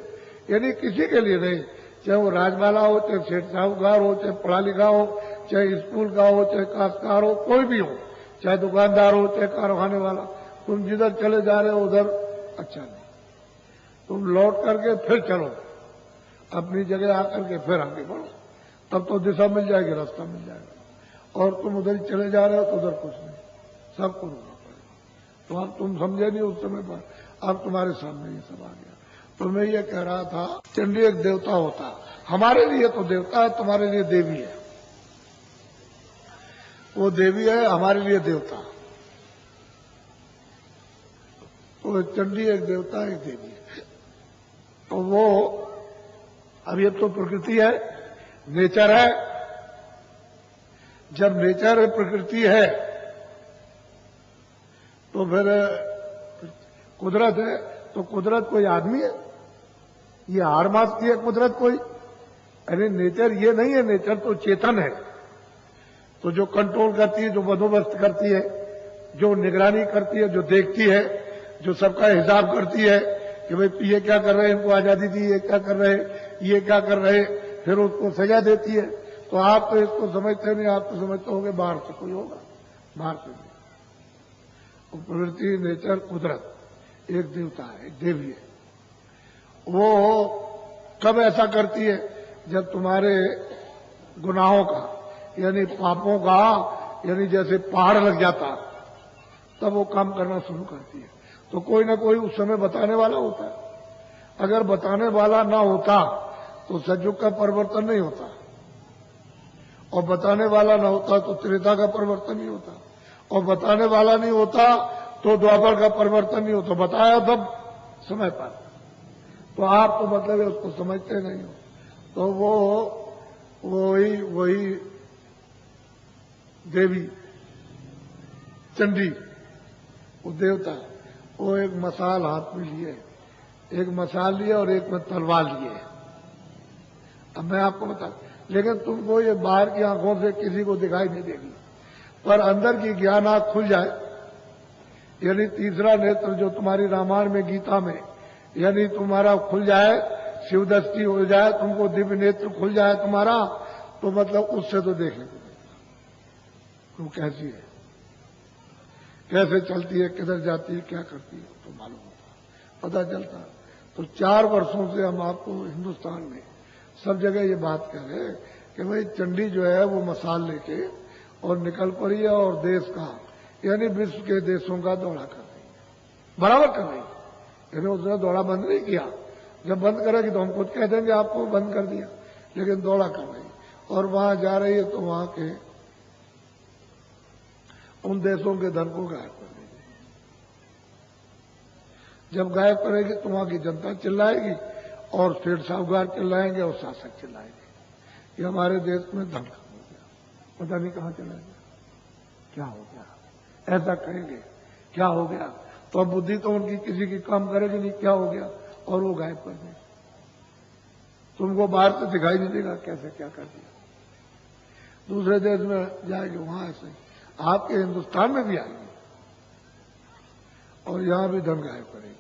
यानी किसी के लिए नहीं, चाहे वो राजवाला हो, चाहे सेठ साहूकार हो, चाहे पढ़ा लिखा हो, चाहे स्कूल का हो, चाहे काश्तकार हो, कोई भी हो, चाहे दुकानदार हो, चाहे कारखाने वाला, तुम जिधर चले जा रहे हो उधर अच्छा नहीं। तुम लौट करके फिर चलो, अपनी जगह आकर के फिर आगे बढ़ो, तब तो दिशा मिल जाएगी, रास्ता मिल जाएगा। और तुम उधर ही चले जा रहे हो तो उधर कुछ नहीं, सबको रोकना पड़ेगा। तो अब तुम समझे नहीं उस समय पर, अब तुम्हारे सामने ये सब आ गया। तो मैं ये कह रहा था, चंडी एक देवता होता, हमारे लिए तो देवता है, तुम्हारे लिए देवी है। वो देवी है, हमारे लिए देवता। तो चंडी एक देवता, एक देवी है। तो वो अब ये तो प्रकृति है, नेचर है। जब नेचर है, प्रकृति है, तो फिर कुदरत है। तो कुदरत कोई आदमी है, ये हार मानती है कुदरत कोई? अरे नेचर ये नहीं है, नेचर तो चेतन है। तो जो कंट्रोल करती है, जो बंदोबस्त करती है, जो निगरानी करती है, जो देखती है, जो सबका हिसाब करती है कि भाई ये क्या कर रहे हैं, इनको आजादी दी, ये क्या कर रहे हैं, ये क्या कर रहे हैं, फिर उसको सजा देती है। तो आप तो इसको समझते नहीं, आप तो समझते होंगे बाहर से कोई होगा, बाहर से नहीं। तो प्रवृत्ति, नेचर, कुदरत एक देवता है, एक देवी है। वो कब ऐसा करती है? जब तुम्हारे गुनाहों का, यानी पापों का, यानी जैसे पहाड़ लग जाता, तब वो काम करना शुरू करती है। तो कोई ना कोई उस समय बताने वाला होता है। अगर बताने वाला ना होता तो सतयुग का परिवर्तन नहीं होता, और बताने वाला ना होता तो त्रेता का परिवर्तन नहीं होता, और बताने वाला नहीं होता तो द्वापर का परिवर्तन नहीं होता। बताया तब समय पर, तो आप तो मतलब उसको समझते नहीं हो। तो वही देवी चंडी, वो देवता, वो एक मसाल हाथ में लिए, एक मसाल लिए और एक में तलवार लिए। अब मैं आपको बता, लेकिन तुमको ये बाहर की आंखों से किसी को दिखाई नहीं देगी, पर अंदर की ज्ञान आंख खुल जाए, यानी तीसरा नेत्र जो तुम्हारी रामायण में, गीता में, यानी तुम्हारा खुल जाए, शिवदृष्टि हो जाए, तुमको दिव्य नेत्र खुल जाए तुम्हारा, तो मतलब उससे तो देख लेंगे तुम कैसी है, कैसे चलती है, किधर जाती है, क्या करती है, तो मालूम होता, पता चलता। तो 4 वर्षों से हम आपको हिंदुस्तान में सब जगह ये बात कह रहे हैं कि भाई चंडी जो है वो मसाल लेके और निकल पड़ी है, और देश का, यानी विश्व के देशों का दौरा कर रही है, बराबर कर रही है। यानी उसने दौरा बंद नहीं किया, जब बंद करेगी तो हम खुद कह देंगे आपको बंद कर दिया, लेकिन दौरा कर रही है। और वहां जा रही है तो वहां के उन देशों के धन को गायब कर देगी। जब गायब करेगी तो वहां की जनता चिल्लाएगी, और सेठ साहूकार चिल्लाएंगे, और शासक चिल्लाएंगे, ये हमारे देश में धन खत्म हो गया, पता नहीं कहां चला गया, क्या हो गया, ऐसा कहेंगे क्या हो गया। तो अब बुद्धि तो उनकी किसी की काम करेगी नहीं, क्या हो गया, और वो गायब कर देंगे। तुमको बाहर से दिखाई नहीं देगा कैसे क्या कर दिया। दूसरे देश में जाएगी, वहां ऐसे आपके हिंदुस्तान में भी आएगी, और यहां भी धन गायब करेगी।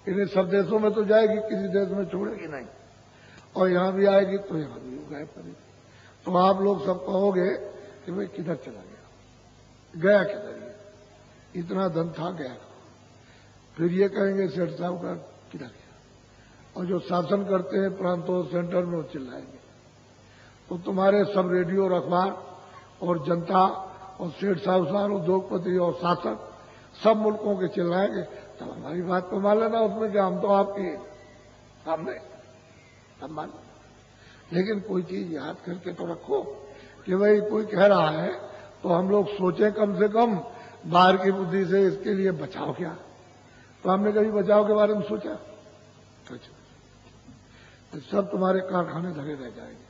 इन्हें सब देशों में तो जाएगी, किसी देश में छोड़ेगी नहीं, और यहां भी आएगी तो यहां भी गायब करेगी। तो आप लोग सब कहोगे कि भाई किधर चला गया, गया किधर, ये इतना धन था गया। फिर ये कहेंगे सेठ साहब का किधर गया, और जो शासन करते हैं प्रांतों सेंटर में वो चिल्लाएंगे। तो तुम्हारे सब रेडियो और अखबार और जनता और सेठ साहूकार, उद्योगपति और शासक सब मुल्कों के चिल्लाएंगे, तब हमारी बात को मान लेना, उसमें क्या, हम तो आपके सामने, तब मान लेना। लेकिन कोई चीज याद करके तो रखो कि भाई कोई कह रहा है तो हम लोग सोचें कम से कम बाहर की बुद्धि से इसके लिए बचाव क्या। तो हमने कभी बचाव के बारे में सोचा? तो सब तुम्हारे कारखाने धरे रह जाएंगे,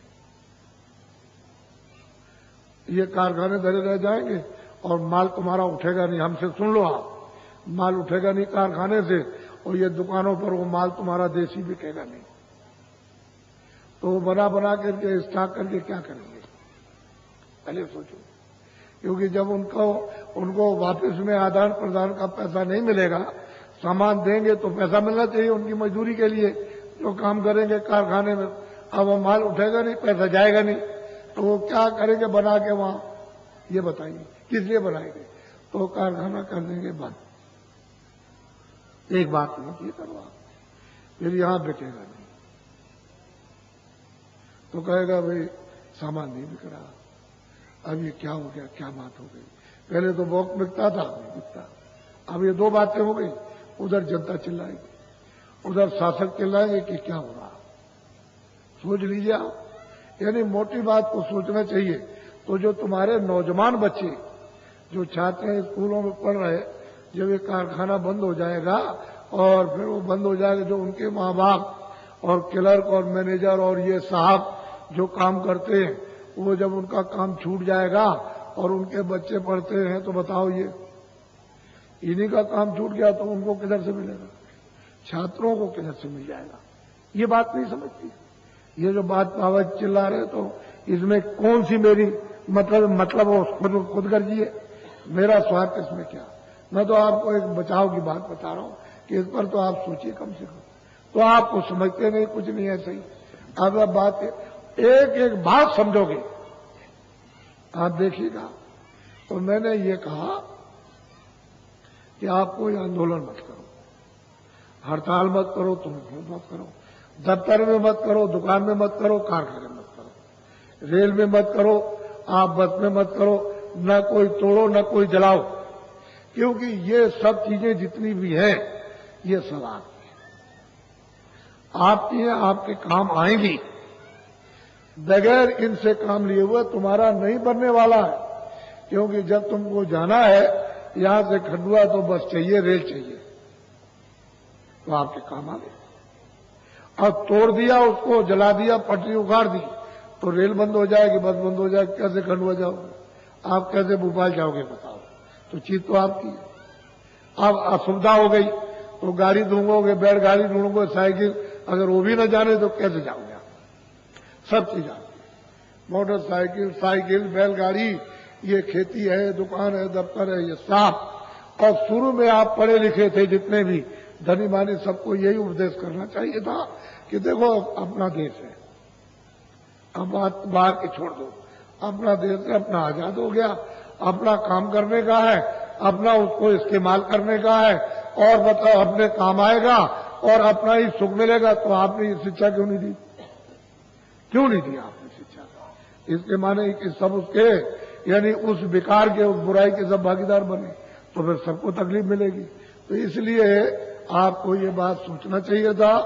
ये कारखाने धरे रह जाएंगे और माल तुम्हारा उठेगा नहीं। हमसे सुन लो आप, माल उठेगा नहीं कारखाने से, और ये दुकानों पर वो माल तुम्हारा देसी बिकेगा नहीं। तो वो बना बना करके स्टॉक करके क्या करेंगे, पहले सोचो। क्योंकि जब उनको वापस में आदान प्रदान का पैसा नहीं मिलेगा, सामान देंगे तो पैसा मिलना चाहिए उनकी मजदूरी के लिए जो काम करेंगे कारखाने में। अब वो माल उठेगा नहीं, पैसा जाएगा नहीं, तो वो क्या करेंगे बना के वहां, ये बताइए किस लिए बनाएंगे? तो कारखाना कर देंगे बंद। एक बात ये करो आप, फिर यहां बिकेगा नहीं, तो कहेगा भाई सामान नहीं बिक रहा। अब ये क्या हो गया, क्या बात हो गई? पहले तो वॉक बिकता था, बिकता। अब ये दो बातें हो गई, उधर जनता चिल्लाएगी, उधर शासक चिल्लाएंगे कि क्या हो रहा। सोच लीजिए आप, यानी मोटी बात को सोचना चाहिए। तो जो तुम्हारे नौजवान बच्चे जो छात्र हैं स्कूलों में पढ़ रहे, जब ये कारखाना बंद हो जाएगा और फिर वो बंद हो जाएगा, जो उनके माँ बाप और क्लर्क और मैनेजर और ये साहब जो काम करते हैं, वो जब उनका काम छूट जाएगा और उनके बच्चे पढ़ते हैं, तो बताओ ये इन्हीं का काम छूट गया तो उनको किधर से मिलेगा? छात्रों को किधर से मिल जाएगा? ये बात नहीं समझती। ये जो बात आवाज चिल्ला रहे, तो इसमें कौन सी मेरी मतलब वो खुद गर्जिए, मेरा स्वार्थ इसमें क्या? मैं तो आपको एक बचाव की बात बता रहा हूं कि इस पर तो आप सोचिए कम से कम। तो आपको समझते नहीं, कुछ नहीं है सही। अब बात एक एक बात समझोगे आप, देखिएगा। तो मैंने ये कहा कि आप कोई आंदोलन मत करो, हड़ताल मत करो, तुम मत करो, दफ्तर में मत करो, दुकान में मत करो, कारखाने में मत करो, रेल में मत करो, आप बस में मत करो, न कोई तोड़ो न कोई जलाओ। क्योंकि ये सब चीजें जितनी भी हैं, ये सब आपकी हैं, आपके काम आएंगी। बगैर इनसे काम लिए हुए तुम्हारा नहीं बनने वाला है। क्योंकि जब तुमको जाना है यहां से खंडवा, तो बस चाहिए, रेल चाहिए, तो आपके काम आ गए। और तोड़ दिया, उसको जला दिया, पटरी उखाड़ दी, तो रेल बंद हो जाएगी, बस बंद हो जाएगी, कैसे खंडवा जाओगे? आप कैसे भोपाल जाओगे बताओ? तो चीज तो आपकी है। अब असुविधा हो गई तो गाड़ी ढूंढोगे, बैलगाड़ी ढूंढोगे, साइकिल, अगर वो भी न जाने तो कैसे जाओगे आप? सब चीज आपकी, मोटरसाइकिल, साइकिल, बैलगाड़ी, ये खेती है, दुकान है, दफ्तर है, ये साफ। और शुरू में आप पढ़े लिखे थे जितने भी धनी मानी, सबको यही उपदेश करना चाहिए था कि देखो अपना देश है, अब बात बाहर की छोड़ दो, अपना देश है, अपना आजाद हो गया, अपना काम करने का है, अपना उसको इस्तेमाल करने का है, और बताओ अपने काम आएगा और अपना ही सुख मिलेगा। तो आपने ये शिक्षा क्यों नहीं दी? क्यों नहीं दी आपने शिक्षा? इसके माने कि सब उसके, यानी उस विकार के, उस बुराई के सब भागीदार बने, तो फिर सबको तकलीफ मिलेगी। तो इसलिए आपको ये बात सोचना चाहिए था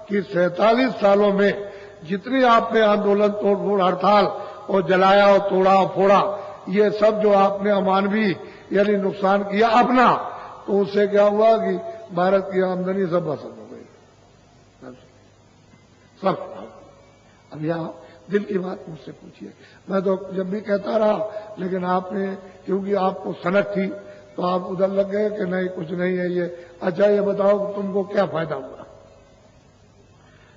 कि 47 सालों में जितनी आपने आंदोलन, तोड़फोड़, हड़ताल और जलाया और तोड़ा और फोड़ा, ये सब जो आपने अमानवीय यानी नुकसान किया अपना, तो उससे क्या हुआ कि भारत की आमदनी सब बसत हो गई, सब। अब यहां दिल की बात मुझसे पूछिए, मैं तो जब भी कहता रहा, लेकिन आपने, क्योंकि आपको सनक थी, तो आप उधर लग गए कि नहीं कुछ नहीं है ये। अच्छा ये बताओ तुमको क्या फायदा हुआ?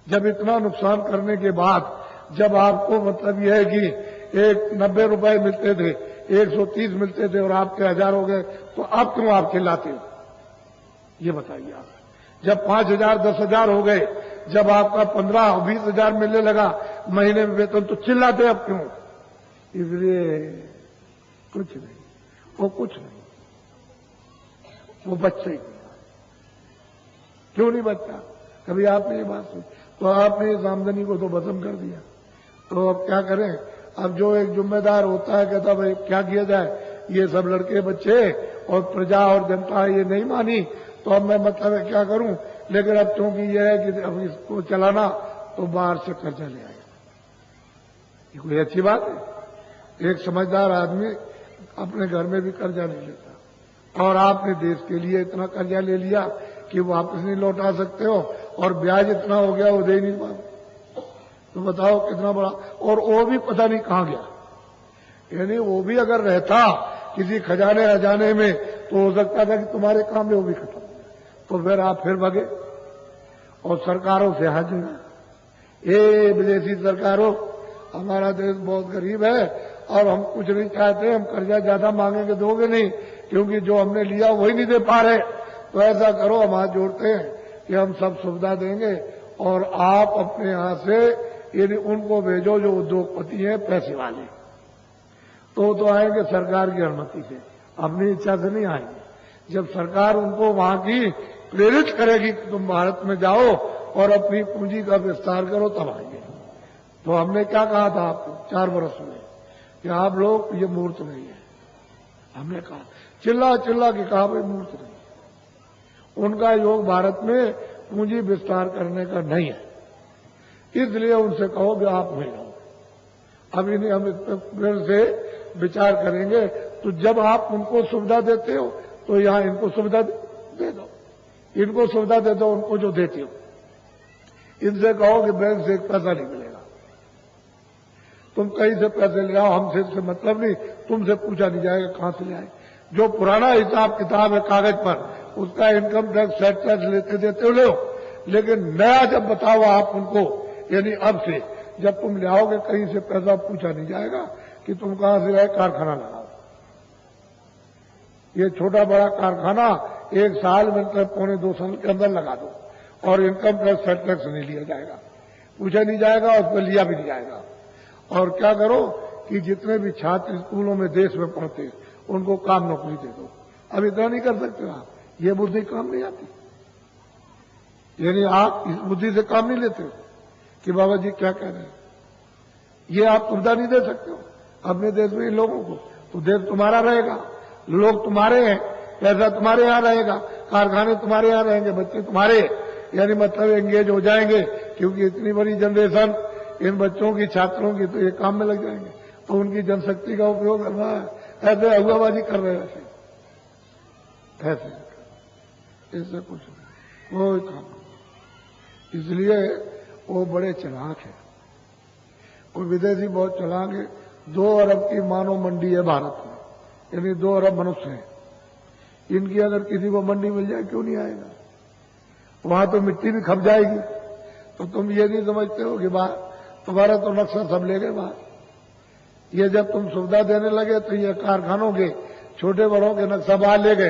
जब इतना नुकसान करने के बाद, जब आपको मतलब यह है कि एक 90 रुपए मिलते थे, 130 मिलते थे और आपके 1000 हो गए, तो अब क्यों आप चिल्लाते हो? ये बताइए आप। जब 5000, 10,000 हो गए, जब आपका 15, 20,000 मिलने लगा महीने में वेतन, तो चिल्लाते अब क्यों? इसलिए कुछ नहीं, वो कुछ नहीं, वो बच्चे ही क्यों नहीं बचता? कभी आपने ये बात सुनी? तो आपने इस आमदनी को तो भस्म कर दिया। तो अब क्या करें? अब जो एक जिम्मेदार होता है कहता भाई क्या किया जाए, ये सब लड़के बच्चे और प्रजा और जनता ये नहीं मानी, तो अब मैं मतलब है क्या करूं? लेकिन अब क्योंकि यह है कि अब इसको चलाना तो बाहर से कर्जा ले आएगा, ये कोई अच्छी बात है? एक समझदार आदमी अपने घर में भी कर्जा नहीं लेता, और आपने देश के लिए इतना कर्जा ले लिया कि वापस नहीं लौटा सकते हो, और ब्याज इतना हो गया वो दे नहीं पाते, तो बताओ कितना बड़ा। और वो भी पता नहीं कहां गया, यानी वो भी अगर रहता किसी खजाने हजाने में तो हो सकता था कि तुम्हारे काम में वो भी खत्म, तो फिर आप फिर भगे और सरकारों से हाथ जोड़ा। ये विदेशी सरकारों, हमारा देश बहुत गरीब है और हम कुछ नहीं चाहते, हम कर्जा ज्यादा मांगेंगे दोगे नहीं, क्योंकि जो हमने लिया वही नहीं दे पा रहे, तो ऐसा करो हम हाथ जोड़ते हैं कि हम सब सुविधा देंगे और आप अपने यहां से यदि उनको भेजो जो उद्योगपति हैं पैसे वाले, तो आएंगे सरकार की अनुमति से, अपनी इच्छा से नहीं आएंगे। जब सरकार उनको वहां की प्रेरित करेगी कि तुम भारत में जाओ और अपनी पूंजी का विस्तार करो, तब आएंगे। तो हमने क्या कहा था आपको 4 वर्ष में कि आप लोग ये मूर्त नहीं है, हमने कहा चिल्ला चिल्ला के कहा भाई मूर्त नहीं है, उनका योग भारत में पूंजी विस्तार करने का नहीं है, इसलिए उनसे कहो कि आप नहीं रहो। अभी नहीं, हम इस पर फिर से विचार करेंगे। तो जब आप उनको सुविधा देते हो तो यहां इनको सुविधा दे दो, इनको सुविधा दे दो उनको जो देते हो। इनसे कहो कि बैंक से एक पैसा नहीं मिलेगा, तुम कहीं से पैसे ले आओ, हमसे इससे मतलब नहीं, तुमसे पूछा नहीं जाएगा कहां से ले आए। जो पुराना हिसाब किताब है कागज पर, उसका इनकम टैक्स सेट टैक्स लेते देते हो लो, लेकिन नया जब बताओ आप उनको, यानी अब से जब तुम ले आओगे कहीं से पैसा पूछा नहीं जाएगा कि तुम कहां से लाए, कारखाना लगाओ। ये छोटा बड़ा कारखाना 1 साल में 1.25-2 साल के अंदर लगा दो और इनकम टैक्स सेट टैक्स नहीं लिया जाएगा, पूछा नहीं जाएगा, उस पर लिया भी नहीं जाएगा। और क्या करो कि जितने भी छात्र स्कूलों में देश में पढ़ते उनको काम नौकरी दे दो। अब इतना नहीं कर सकते आप, ये बुद्धि काम नहीं आती, यानी आप इस बुद्धि से काम नहीं लेते हो कि बाबा जी क्या कह रहे हैं, ये आप सुविधा नहीं दे सकते हो अपने देश में इन लोगों को। तो देश तुम्हारा रहेगा, लोग तुम्हारे हैं, पैसा तुम्हारे यहां रहेगा, कारखाने तुम्हारे यहां रहेंगे, बच्चे तुम्हारे, यानी मतलब एंगेज हो जाएंगे, क्योंकि इतनी बड़ी जनरेशन इन बच्चों की, छात्रों की, तो ये काम में लग जाएंगे, तो उनकी जनशक्ति का उपयोग करना है, ऐसे अगुवाबाजी कर रहे हैं, ऐसे इससे कुछ कोई काम। इसलिए वो बड़े चालाक है, वो विदेशी बहुत चालाक है। 2 अरब की मानव मंडी है भारत में, यानी 2 अरब मनुष्य हैं, इनकी अगर किसी को मंडी मिल जाए क्यों नहीं आएगा, वहां तो मिट्टी भी खप जाएगी। तो तुम ये नहीं समझते हो कि बाहर तुम्हारा तो नक्शा सब ले गए बाहर। ये जब तुम सुविधा देने लगे तो ये कारखानों के छोटे बड़ों के नक्शा बाहर ले गए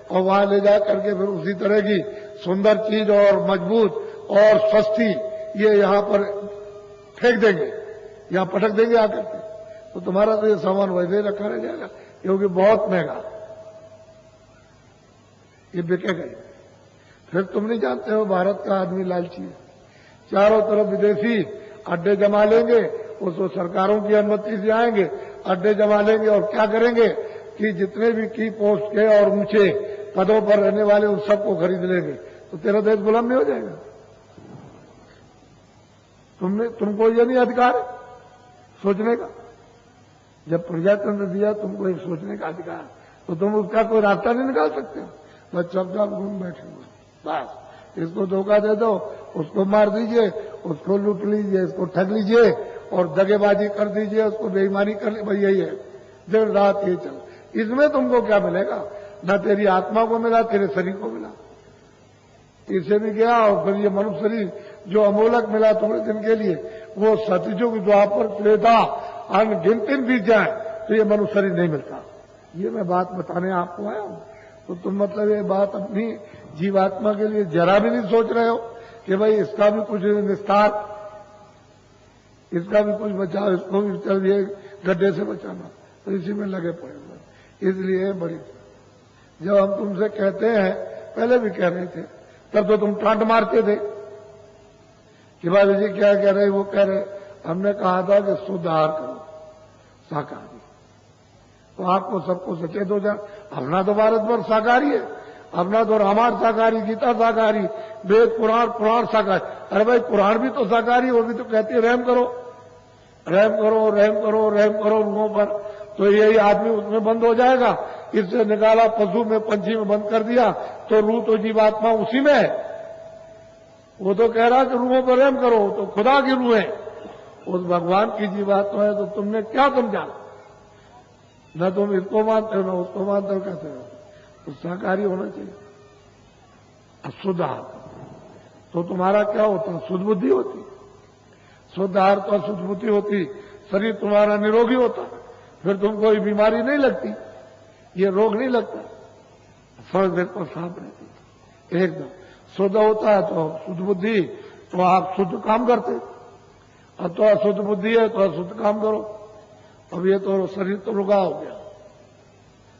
और वहां ले जा करके फिर उसी तरह की सुंदर चीज और मजबूत और सस्ती ये यहां पर फेंक देंगे, यहां पटक देंगे आकर के, तो तुम्हारा तो ये सामान वैसे ही रखा रह जाएगा, क्योंकि बहुत महंगा ये बिकेगा। फिर तुम नहीं जानते हो भारत का आदमी लालची है, चारों तरफ विदेशी अड्डे जमा लेंगे, उसको सरकारों की अनुमति से आएंगे, अड्डे जमा लेंगे और क्या करेंगे कि जितने भी की पोस्ट के और ऊंचे पदों पर रहने वाले उन सबको खरीद लेंगे, तो तेरा देश गुलाम नहीं हो जाएगा। तुमको ये नहीं अधिकार है सोचने का, जब प्रजातंत्र दिया तुमको एक सोचने का अधिकार, तो तुम उसका कोई रास्ता नहीं निकाल सकते हो, बस चुपचाप घूम बैठे हुए, बस इसको धोखा दे दो, उसको मार दीजिए, उसको लूट लीजिए, इसको ठग लीजिए और दगेबाजी कर दीजिए, उसको बेईमानी कर ली, भाई यही है दिन रात ये चल। इसमें तुमको क्या मिलेगा, न तेरी आत्मा को मिला, तेरे शरीर को मिला, इससे भी गया। और फिर ये मनुष्य शरीर जो अमोलक मिला थोड़े दिन के लिए, वो सतयुग द्वापर त्रेता अनगिनत बीत जाए तो ये मनुष्य शरीर नहीं मिलता। ये मैं बात बताने आपको आया हूं, तो तुम मतलब ये बात अपनी जीवात्मा के लिए जरा भी नहीं सोच रहे हो कि भाई इसका भी कुछ निस्तार, इसका भी कुछ बचाव, इसको भी चलिए गड्ढे से बचाना, तो इसी में लगे पड़े हुए। इसलिए बड़ी जब हम तुमसे कहते हैं, पहले भी कह रहे थे, तब तो तुम टांट मारते थे कि भाई जी क्या कह रहे, वो कह रहे। हमने कहा था कि शुद्ध आहार करो, शाकाहारी, तो आपको सबको सचेत हो जाए। अपना तो भारत भर शाकाहारी है, अपना तो रामायण शाकाहारी, गीता शाकाहारी, वेद पुराण पुराण शाकाहारी। अरे भाई पुराण भी तो शाकाहारी, वो भी तो कहती है रहम करो, रहम करो रहम करो रहम करो रूहों पर, तो यही आदमी उसमें बंद हो जाएगा। इससे निकाला पशु में पंछी में बंद कर दिया तो रूह तो जीवात्मा उसी में है। वो तो कह रहा कि रूहों पर रहम करो, तो खुदा की रूह है, उस भगवान की जीवात्मा है। तो तुमने क्या समझा? न तुम इसको मानते हो न उसको मानते हो, कहते हो तो सहकारी होना चाहिए। अशुद्ध आत्मा तो तुम्हारा क्या होता? शुद्ध बुद्धि होती। शुद्ध आहार तो अशुद्ध बुद्धि होती, शरीर तुम्हारा निरोगी होता, फिर तुम कोई बीमारी नहीं लगती, ये रोग नहीं लगता, फर्क देखो साफ रहती एकदम। शुद्ध होता है तो शुद्ध बुद्धि, तो आप शुद्ध काम करते, और तो अशुद्ध बुद्धि है तो अशुद्ध काम करो। अब ये तो शरीर तो रुका हो गया,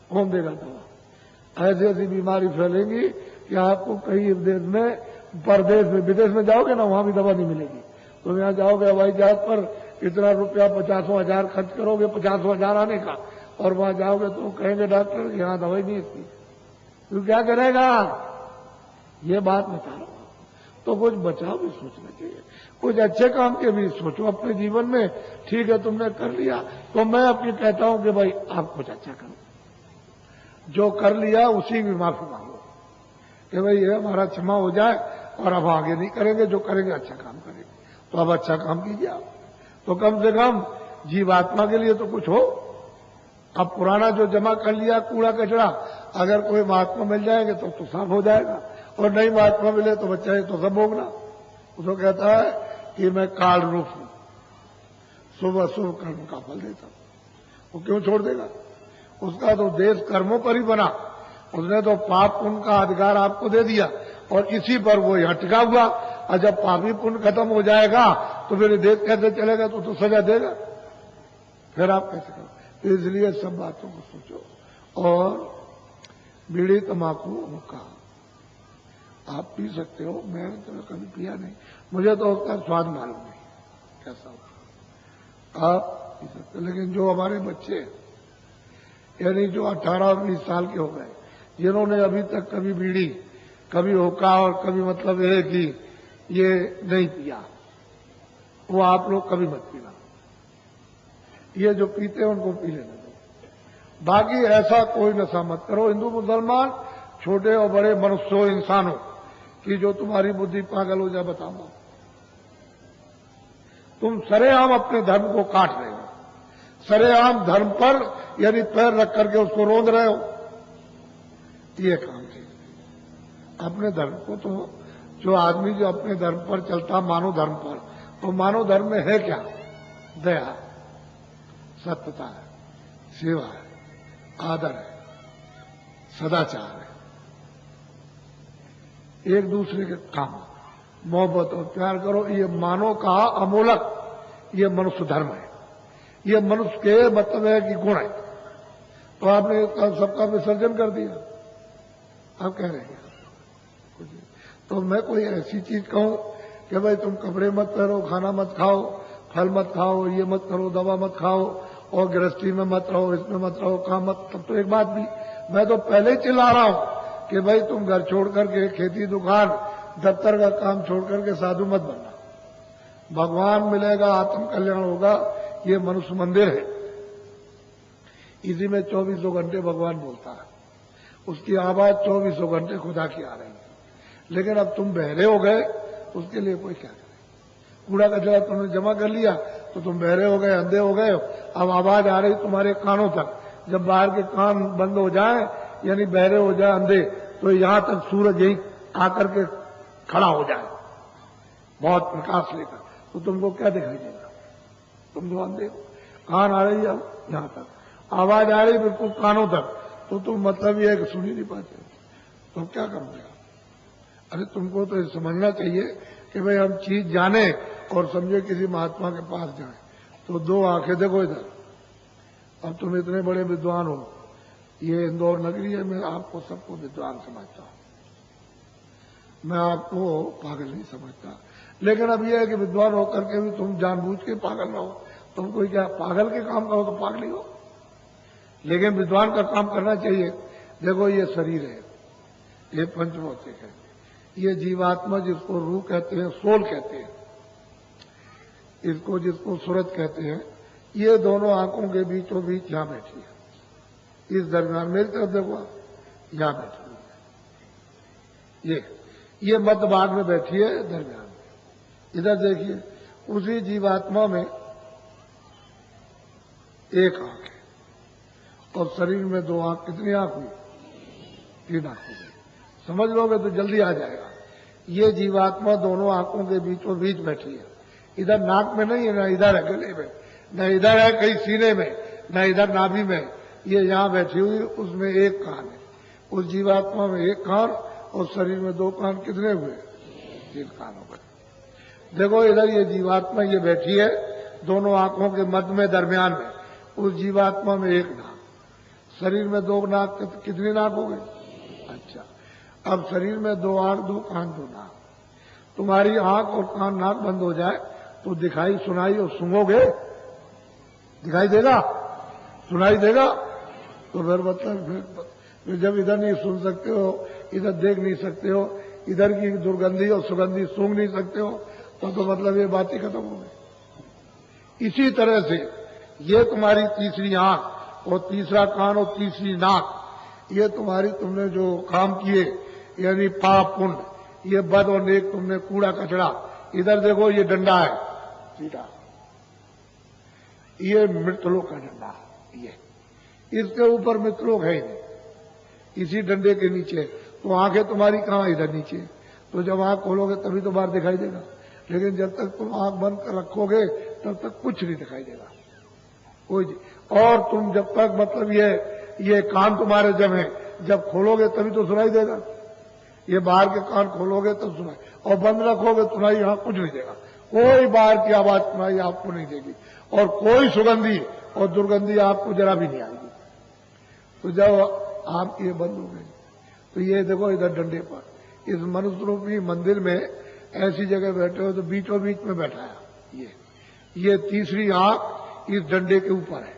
कौन देगा दवा? ऐसी ऐसी बीमारी फैलेंगी कि आपको कई देश में, परदेश में, विदेश में जाओगे ना, वहां भी दवा नहीं मिलेगी। तुम यहाँ जाओगे हवाई जहाज पर, इतना रुपया 50,000 खर्च करोगे, 50,000 आने का, और वहां जाओगे तो कहेंगे डॉक्टर यहाँ दवाई नहीं थी, तू क्या करेगा? ये बात बता रहा हूं। तो कुछ बचाव भी सोचना चाहिए, कुछ अच्छे काम के भी सोचो अपने जीवन में। ठीक है तुमने कर लिया तो मैं अपनी कहता हूं कि भाई आप कुछ अच्छा करो, जो कर लिया उसी की माफी मांगो कि भाई ये हमारा क्षमा हो जाए, और अब आगे नहीं करेंगे, जो करेंगे अच्छा काम करेंगे। तो अब अच्छा काम कीजिए आप, तो कम से कम जीवात्मा के लिए तो कुछ हो। अब पुराना जो जमा कर लिया कूड़ा कचरा, अगर कोई महात्मा मिल जाएंगे तो साफ हो जाएगा, और नहीं महात्मा मिले तो बच्चा है तो सब भोगना। उसको कहता है कि मैं काल रूप हूं, शुभ अशुभ कर्म का फल देता हूं। वो क्यों छोड़ देगा? उसका तो देश कर्मों पर ही बना, उसने तो पाप पुण्य का अधिकार आपको दे दिया, और इसी पर वो यहां टिका हुआ। और जब पापी पुण्य खत्म हो जाएगा तो फिर देश कैसे चलेगा? तो सजा देगा, फिर आप कैसे करोगे? तो इसलिए सब बातों को सोचो। और बीड़ी तंबाकू हुक्का आप पी सकते हो, मैंने तो कभी पिया नहीं, मुझे तो उसका स्वाद मालूम नहीं कैसा होता। आप पी सकते हो, लेकिन जो हमारे बच्चे यानी जो 18 और 20 साल के हो गए, जिन्होंने अभी तक कभी बीड़ी, कभी हुक्का और कभी मतलब है कि ये नहीं पिया, वो आप लोग कभी मत पीना। ये जो पीते हैं उनको पी लेने दो, बाकी ऐसा कोई नशा मत करो। हिंदू मुसलमान, छोटे और बड़े मनुष्यों, इंसानों की जो तुम्हारी बुद्धि पागल हो जाए बताऊंगा। तुम सरेआम अपने धर्म को काट रहे हो, सरेआम धर्म पर यानी पैर रख करके उसको रोंद रहे हो। ये काम चाहिए अपने धर्म को। तो जो आदमी जो अपने धर्म पर चलता, मानव धर्म पर, तो मानव धर्म में है क्या? दया, सत्यता है, सेवा है, आदर है, सदाचार है, एक दूसरे के काम, मोहब्बत और प्यार करो। ये मानव का अमोलक, ये मनुष्य धर्म है, ये मनुष्य के मतलब है कि गुण है। तो आपने सबका विसर्जन कर दिया, आप कह रहे हैं कुछ। तो मैं कोई ऐसी चीज कहूं कि भाई तुम कपड़े मत पहनो, खाना मत खाओ, फल मत खाओ, ये मत करो, दवा मत खाओ, और गृहस्थी में मत रहो, इसमें मत रहो, काम मत, तब तो एक बात भी मैं तो पहले ही चिल्ला रहा हूं कि भाई तुम घर छोड़ करके, खेती दुकान दफ्तर का काम छोड़ करके साधु मत बनना। भगवान मिलेगा, आत्म कल्याण होगा, ये मनुष्य मंदिर है, इसी में 24 घंटे भगवान बोलता है, उसकी आवाज 24 घंटे खुदा की आ रही है। लेकिन अब तुम बहरे हो गए, उसके लिए कोई क्या करे? कूड़ा कचरा तुमने जमा कर लिया तो तुम बहरे हो गए, अंधे हो गए। अब आवाज आ रही तुम्हारे कानों तक, जब बाहर के कान बंद हो जाए यानी बहरे हो जाए, अंधे, तो यहां तक सूरज यही आकर के खड़ा हो जाए बहुत प्रकाश लेकर, तो तुमको क्या दिखाई देगा? तुम जो अंधे हो, कान आ रही है यहां तक, आवाज आ रही बिल्कुल कानों तक, तो तुम मतलब ये है कि सुन ही नहीं पाते, तो क्या करोगे? अरे तुमको तो समझना चाहिए कि भाई हम चीज जाने और समझे किसी महात्मा के पास जाए तो दो आंखें देखो इधर। अब तुम इतने बड़े विद्वान हो, ये इंदौर नगरी है, मैं आपको सबको विद्वान समझता हूं, मैं आपको पागल नहीं समझता। लेकिन अब यह है कि विद्वान होकर के भी तुम जानबूझ के पागल रहो, तुम कोई क्या पागल के काम करो तो पागल ही हो, लेकिन विद्वान का काम करना चाहिए। देखो ये शरीर है, ये पंचभौतिक है, ये जीवात्मा जिसको रूह कहते हैं, सोल कहते हैं, इसको जिसको सूरत कहते हैं, ये दोनों आंखों के बीचों बीच यहां बैठी है। इस दरमियान मेरी तरफ देखो, यहां बैठी है। ये मध्य भाग में बैठी है दरमियान में। इधर देखिए, उसी जीवात्मा में एक आंख है और शरीर में दो आंख। कितनी आंख हुई? 3 आंख हो गई। समझ लोगे तो जल्दी आ जाएगा। ये जीवात्मा दोनों आंखों के बीचों बीच बैठी है। इधर नाक में नहीं है, ना इधर है गले में, न इधर है कहीं सीने में, न इधर नाभि में। ये यहां बैठी हुई, उसमें एक कान है। उस जीवात्मा में एक कान और शरीर में 2 कान। कितने हुए? 3 कान हो गए। देखो इधर ये जीवात्मा ये बैठी है दोनों आंखों के मध्य में दरमियान में। उस जीवात्मा में एक नाक, शरीर में 2 नाक। कितनी नाक हो गई? अच्छा, अब शरीर में 2 आंख, 2 कान, 2 नाक। तुम्हारी आंख और कान नाक बंद हो जाए तो दिखाई सुनाई और सूंघोगे? दिखाई देगा? सुनाई देगा? तो फिर मतलब फिर जब इधर नहीं सुन सकते हो, इधर देख नहीं सकते हो, इधर की दुर्गंधी और सुगंधी सूंघ नहीं सकते हो, तो मतलब ये बात ही खत्म हो गई। इसी तरह से ये तुम्हारी तीसरी आंख और तीसरा कान और तीसरी नाक, ये तुम्हारी तुमने जो काम किए यानी पाप पुण्य, ये बद और नेक, तुमने कूड़ा कचरा। इधर देखो ये डंडा है सीधा, ये मृतलोक का डंडा है। ये इसके ऊपर मृतलोक है ही नहीं, इसी डंडे के नीचे। तो आंखें तुम्हारी कहां? इधर नीचे। तो जब आंख खोलोगे तभी तो बाहर दिखाई देगा, लेकिन जब तक तुम आंख बंद कर रखोगे तब तक कुछ नहीं दिखाई देगा कोई। और तुम जब तक मतलब ये कान तुम्हारे जब है, जब खोलोगे तभी तो सुनाई देगा। ये बाहर के कान खोलोगे तब सुनाई, और बंद रखोगे तुम्हारी यहां कुछ नहीं देगा। कोई बाहर की आवाज तुम्हारी आपको नहीं देगी, और कोई सुगंधी और दुर्गंधी आपको जरा भी नहीं आएगी। तो जब आप ये बंद हो गए तो ये देखो इधर डंडे पर, इस मनुष्य रूपी मंदिर में ऐसी जगह बैठे हो तो बीचों बीच में बैठा है। ये तीसरी आंख इस डंडे के ऊपर है।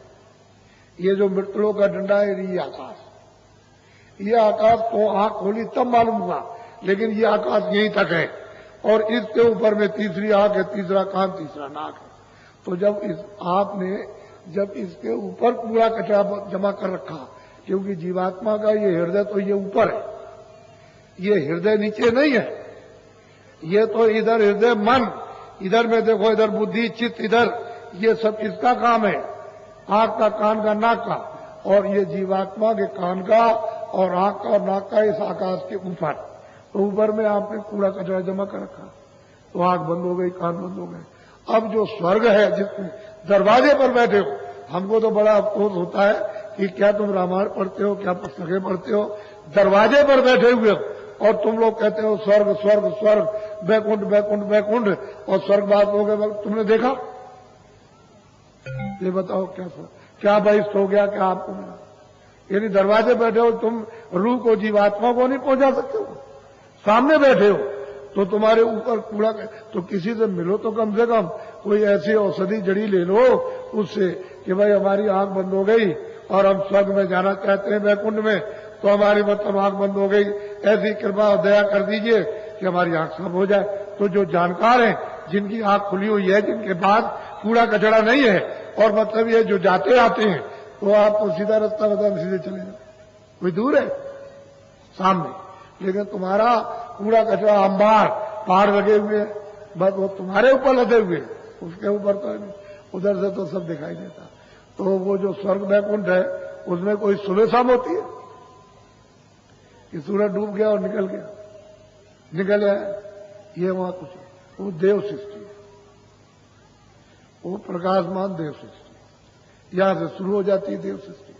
ये जो मृतलोक का डंडा है, ये आकाश। ये आकाश को आंख खोली तब मालूम हुआ, लेकिन ये आकाश यहीं तक है। और इसके ऊपर में तीसरी आंख है, तीसरा कान, तीसरा नाक है। तो जब आपने जब इसके ऊपर पूरा कचरा जमा कर रखा, क्योंकि जीवात्मा का ये हृदय तो ये ऊपर है, ये हृदय नीचे नहीं है। ये तो इधर हृदय मन, इधर में देखो, इधर बुद्धि चित्त, इधर ये सब किसका काम है? आंख का, कान का, नाक का। और ये जीवात्मा के कान का और आंख का और नाक का इस आकाश के ऊपर। तो ऊपर में आपने कूड़ा कचरा जमा कर रखा, तो आंख बंद हो गई, कान बंद हो गए। अब जो स्वर्ग है, जिसमें दरवाजे पर बैठे हो, हमको तो बड़ा अफसोस होता है कि क्या तुम रामायण पढ़ते हो, क्या पुस्तकें पढ़ते हो, दरवाजे पर बैठे हुए हो और तुम लोग कहते हो स्वर्ग स्वर्ग स्वर्ग, बैकुंठ बैकुंठ बैकुंठ, और स्वर्गवास हो गए। तुमने देखा? ये बताओ क्या बहिष्ठ हो गया, क्या आपको मिला? यानी दरवाजे बैठे हो तुम, रूह को, जीवात्मा को नहीं पहुंचा सकते हो। सामने बैठे हो तो तुम्हारे ऊपर कूड़ा, तो किसी से मिलो तो कम से कम कोई ऐसी औषधि जड़ी ले लो उससे कि भाई हमारी आंख बंद हो गई और हम स्वर्ग में जाना चाहते हैं, वैकुंठ में, तो हमारी मतलब आंख बंद हो गई, ऐसी कृपा और दया कर दीजिए कि हमारी आंख साफ हो जाए। तो जो जानकार हैं, जिनकी आंख खुली हुई है, जिनके पास कूड़ा कचरा नहीं है, और मतलब ये जो जाते आते हैं, तो आपको सीधा रास्ता बता, सीधे चले जाओ। कोई दूर है सामने, लेकिन तुम्हारा कूड़ा कचरा अंबार पहाड़ लगे हुए हैं, बस वो तुम्हारे ऊपर लगे हुए, उसके ऊपर तो उधर से तो सब दिखाई देता। तो वो जो स्वर्ग बैकुंठ है, उसमें कोई सुबह शाम होती है कि सूरज डूब गया और निकल गया, ये वहां कुछ है। वो देव सृष्टि है, वो प्रकाशमान देव सृष्टि। यहां से शुरू हो जाती है देव सृष्टि,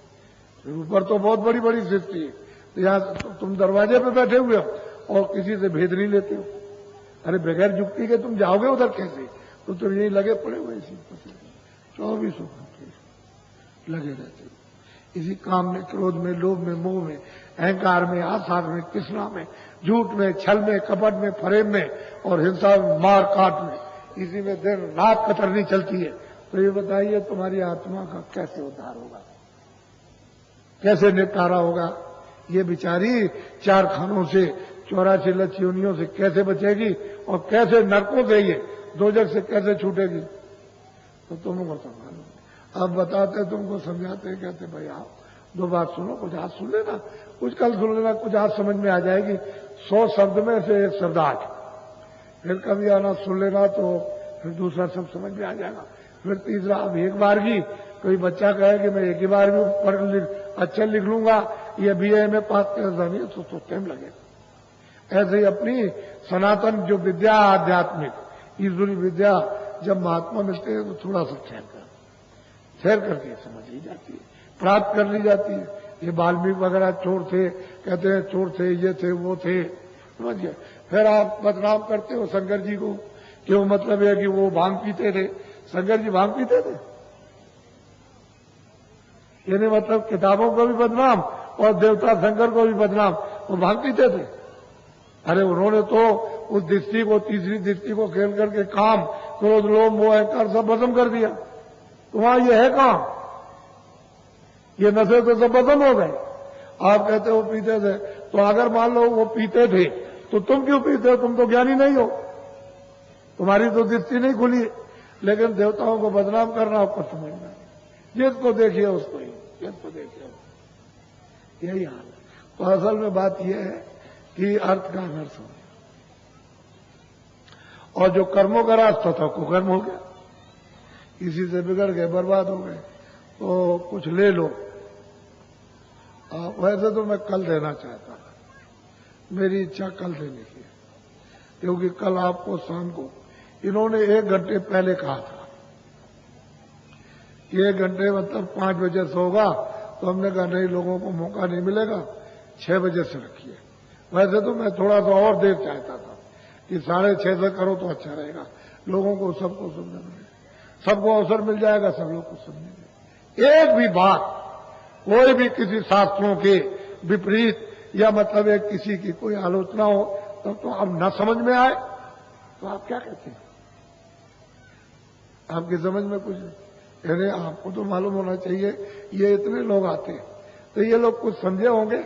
फिर ऊपर तो बहुत बड़ी बड़ी सृष्टि है। तो यहां तुम दरवाजे पे बैठे हुए हो और किसी से भेद नहीं लेते हो। अरे बगैर जुक्ति के तुम जाओगे उधर कैसे? तो तुम यही लगे पड़े हुए इसी 24 घंटे लगे रहते हो, इसी काम में, क्रोध में, लोभ में, मोह में, अहंकार में, आसार में, तृष्णा में, झूठ में, छल में, कपट में, फरेब में और हिंसा में, मार काट में, इसी में दिन रात कतरनी चलती है। तो ये बताइए तुम्हारी आत्मा का कैसे उद्धार होगा, कैसे निपटारा होगा? ये बिचारी 4 खानों से, 84 लक्ष्योनियों से कैसे बचेगी और कैसे नरकों से, ये दोजख से कैसे छूटेगी? तो तुमको तो मालूम। अब बताते तुमको समझाते कहते भाई आओ 2 बार सुनो, कुछ आज सुन लेना, कुछ कल सुन लेना, कुछ आज समझ में आ जाएगी। 100 शब्द में से 1 शब्द आज, फिर कभी आना सुन लेना तो फिर दूसरा सब समझ में आ जाएगा। फिर तीसरा अब 1 बार की कोई बच्चा कहे कि मैं 1 ही बार भी पढ़ अच्छा लिख लूंगा, ये BA में पास कर नहीं तो टाइम लगेगा। ऐसे ही अपनी सनातन जो विद्या आध्यात्मिक ईश्वरी विद्या जब महात्मा मिलते हैं तो थोड़ा सा ठहर करके समझ ली जाती है, प्राप्त कर ली जाती है। ये वाल्मीकि वगैरह चोर थे, कहते हैं चोर थे, ये थे, वो थे, समझिए। फिर आप बदनाम करते हो शंकर जी को, क्यों? मतलब है कि वो भांग पीते थे। शंकर जी भांग पीते थे? यानी मतलब किताबों को भी बदनाम और देवता शंकर को भी बदनाम, वो भांग पीते थे। अरे उन्होंने तो उस दृष्टि को, तीसरी दृष्टि को खेल करके काम, क्रोध, लोभ, मोह, अहंकार सब खत्म कर दिया। तो वहां ये है कहां? ये नशे तो सब खत्म हो गए। आप कहते हो पीते थे, तो अगर मान लो वो पीते थे तो तुम क्यों पीते हो? तुम तो ज्ञानी नहीं हो, तुम्हारी तो दृष्टि नहीं खुली। लेकिन देवताओं को बदनाम करना आपको समझना है। जिसको देखिए उसको ही, जिसको देखिए उसको, यही हाल है। तो असल में बात यह है कि अर्थ का अनर्थ हो गया, और जो कर्मों का रास्ता था कुकर्म हो गया, इसी से बिगड़ गए, बर्बाद हो गए। तो कुछ ले लो। वैसे तो मैं कल देना चाहता था, मेरी इच्छा कल देने की है, क्योंकि कल आपको शाम को इन्होंने 1 घंटे पहले कहा था। 1 घंटे मतलब 5 बजे से होगा, तो हमने कहा नहीं, लोगों को मौका नहीं मिलेगा, 6 बजे से रखिए। वैसे तो मैं थोड़ा सा और देर चाहता था कि 6:30 से करो तो अच्छा रहेगा, लोगों को सबको सुनने मिले, सबको अवसर मिल जाएगा, सब लोग को सुनने। एक भी बात, कोई भी किसी शास्त्रों के विपरीत या मतलब एक किसी की कोई आलोचना हो तब तो अब न समझ में आए तो आप क्या कहते हैं? आपकी समझ में कुछ नहीं। अरे आपको तो मालूम होना चाहिए, ये इतने लोग आते हैं तो ये लोग कुछ समझे होंगे।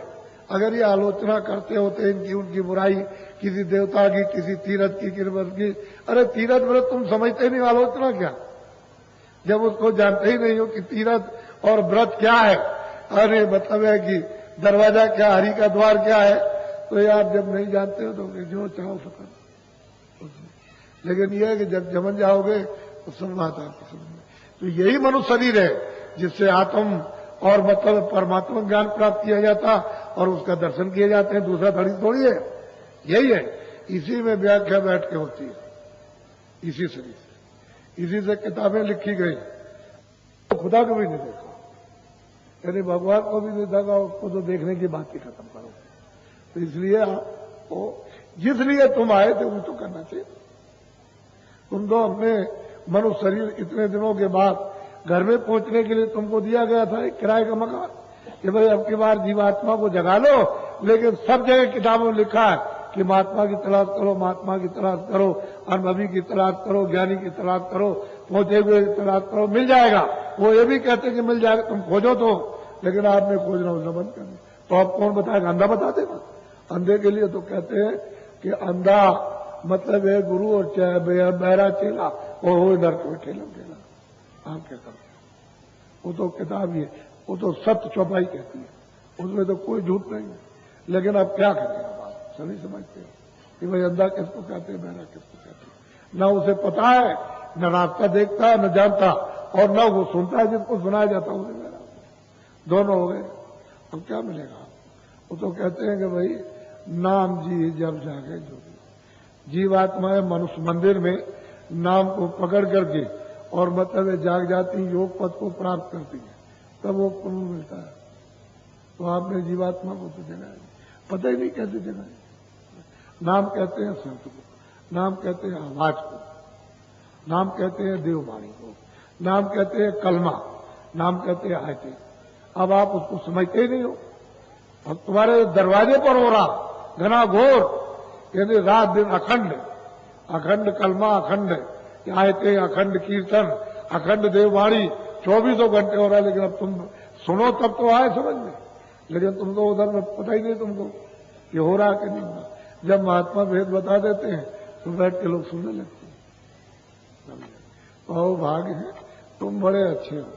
अगर ये आलोचना करते होते इनकी, उनकी बुराई, किसी देवता की, किसी तीर्थ की, व्रत की, अरे तीर्थ व्रत तुम समझते नहीं, आलोचना क्या? जब उसको जानते ही नहीं हो कि तीर्थ और व्रत क्या है, अरे मतलब है कि दरवाजा क्या, हरि का द्वार क्या है, तो यार जब नहीं जानते हो तो जो चाहो सो करो। लेकिन यह है कि जब समझ जाओगे तो सब बात आपकी समझ में। तो यही मनुष्य शरीर है जिससे आत्म और मतलब परमात्मा ज्ञान प्राप्त किया जाता और उसका दर्शन किए जाते हैं, दूसरा थोड़ी है। यही है, इसी में व्याख्या बैठ के होती है, इसी शरीर से, इसी से किताबें लिखी गई। तो खुदा को भी नहीं देखा, यानी भगवान को भी नहीं देखा, उसको तो देखने की बात ही खत्म करो। तो इसलिए आपको जिसलिए तुम आए थे वो तो करना चाहिए। तुम तो अपने मनुष्य शरीर इतने दिनों के बाद घर में पहुंचने के लिए तुमको दिया गया था एक किराए का मकान, कि भाई अब की बार जीवात्मा को जगा लो। लेकिन सब जगह किताबों में लिखा है कि महात्मा की तलाश करो, महात्मा की तलाश करो, अनुभवी की तलाश करो, ज्ञानी की तलाश करो, पहुंचे हुए की तलाश करो, मिल जाएगा। वो ये भी कहते कि मिल जाएगा, तुम खोजो तो, लेकिन आपने खोजना उसने बंद कर दिया। तो अब कौन बताएगा? अंधा बता देगा। अंधे के लिए तो कहते हैं कि अंधा मतलब है गुरु और बहरा चेला, और वो नरक में ठेला ठेला। आप क्या करते? वो तो किताब ही है, वो तो सत्य चौपाई कहती है, उसमें तो कोई झूठ नहीं है। लेकिन अब क्या करेगा? बात सभी समझते हैं कि भाई अंधा किसको कहते हैं, बहरा किसको कहते हैं। न उसे पता है, न रास्ता देखता है, न जानता, और न वो सुनता है जिसको सुनाया जाता है उसे बहरा। दोनों हो गए। अब क्या मिलेगा? वो तो कहते हैं कि भाई नाम जी जब जागे जो जीवात्माएं मनुष्य मंदिर में नाम को पकड़ करके और मतलब जाग जाती, योग पद को प्राप्त करती है, तब वो पुण्य मिलता है। तो आपने जीवात्मा को तो जगाया, पता ही नहीं कैसे जगाया। नाम कहते हैं संत को, नाम कहते हैं आवाज को, नाम कहते हैं देववाणी को, नाम कहते हैं कलमा, नाम कहते हैं आयते। अब आप उसको समझते ही नहीं हो। अब तुम्हारे दरवाजे पर हो रहा घना घोर, यानी रात दिन अखंड, अखंड कलमा, अखंड आयते, अखंड कीर्तन, अखंड देववाणी 24 घंटे हो रहा है। लेकिन अब तुम सुनो तब तो आए समझ में, लेकिन तुम तो उधर में पता ही नहीं तुमको कि हो रहा कि नहीं हो रहा। जब महात्मा भेद बता देते हैं तो बैठ के लोग सुनने लगते हैं। तो भाग्य है तुम बड़े अच्छे हो,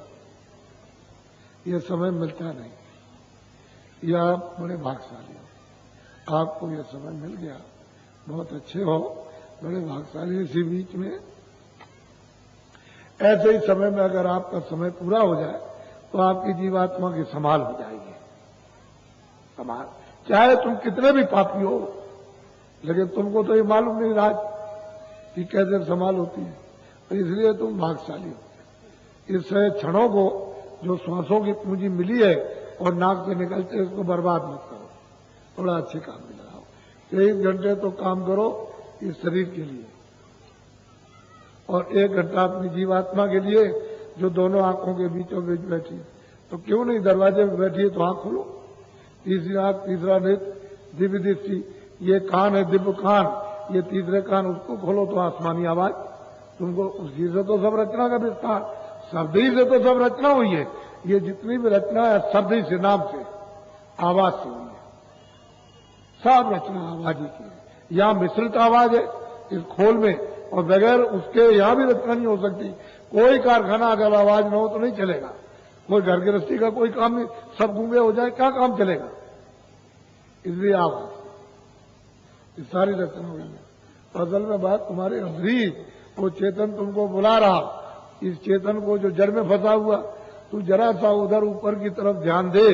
ये समय मिलता नहीं, या आप बड़े भाग्यशाली हो, आपको ये समय मिल गया, बहुत अच्छे हो, बड़े भाग्यशाली। इसी बीच में ऐसे ही समय में अगर आपका समय पूरा हो जाए तो आपकी जीवात्मा की संभाल हो जाएगी। संभाल, चाहे तुम कितने भी पापी हो, लेकिन तुमको तो ये मालूम नहीं राज कि कैसे संभाल होती है, तो इसलिए तुम भाग्यशाली हो। इस क्षणों को जो श्वासों की पूंजी मिली है और नाक से निकलते हैं, इसको बर्बाद मत करो, थोड़ा अच्छे काम में लगाओ। 23 घंटे तो काम करो इस शरीर के लिए, और 1 घंटा अपनी जीवात्मा के लिए जो दोनों आंखों के बीचों बीच बैठी। तो क्यों नहीं दरवाजे में बैठी है तो आंख खोलो, तीसरी आंख, तीसरा नेत्र, दिव्य दृष्टि, ये कान है दिव्य कान, ये तीसरे कान, उसको खोलो तो आसमानी आवाज तुमको। उसी से तो सब रचना का विस्तार, शब्द ही से तो सब रचना हुई है। ये जितनी भी रचना है शब्द ही से, नाम से, आवाज से हुई है। सब रचना आवाज ही की है। यहाँ मिश्रित आवाज है इस खोल में, और बगैर उसके यहां भी रचना नहीं हो सकती। कोई कारखाना अगर आवाज न हो तो नहीं चलेगा, कोई घर गृहस्थी का कोई काम नहीं, सब गूंगे हो जाए क्या काम चलेगा। इसलिए आवाज, ये सारी रचना हुई है। तो असल में बात तुम्हारे अंदर ही वो चेतन तुमको बुला रहा, इस चेतन को जो जड़ में फंसा हुआ, तू जरा सा उधर ऊपर की तरफ ध्यान दे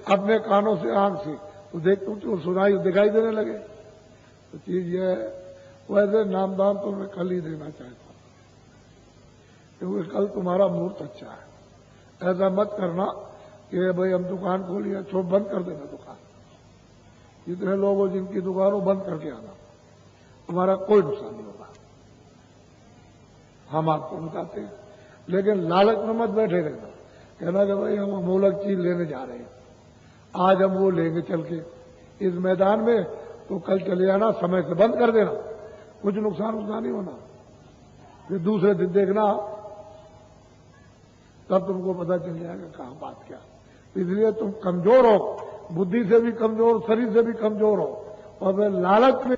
अपने कानों से, आंख से, तो देख तुमको सुनाई दिखाई देने लगे। तो चीज ये है। वैसे नामदान तो मैं कल ही देना चाहता हूं, क्योंकि कल तुम्हारा मुहूर्त अच्छा है। ऐसा मत करना कि भाई हम दुकान खोलिए, छो बंद कर देना दुकान। जितने लोग हो जिनकी दुकान हो बंद करके आना, तुम्हारा कोई नुकसान नहीं होगा, हम आपको बताते हैं। लेकिन लालच में मत बैठे रहना, कहना कि भाई हम अमूलक चीज लेने जा रहे हैं, आज हम वो लेंगे चल के इस मैदान में, तो कल चले जाना, समय से बंद कर देना, कुछ नुकसान नहीं होना। फिर दूसरे दिन देखना, तब तुमको पता चल जाएगा कहां बात क्या। इसलिए तुम कमजोर हो, बुद्धि से भी कमजोर, शरीर से भी कमजोर हो, और वे लालच में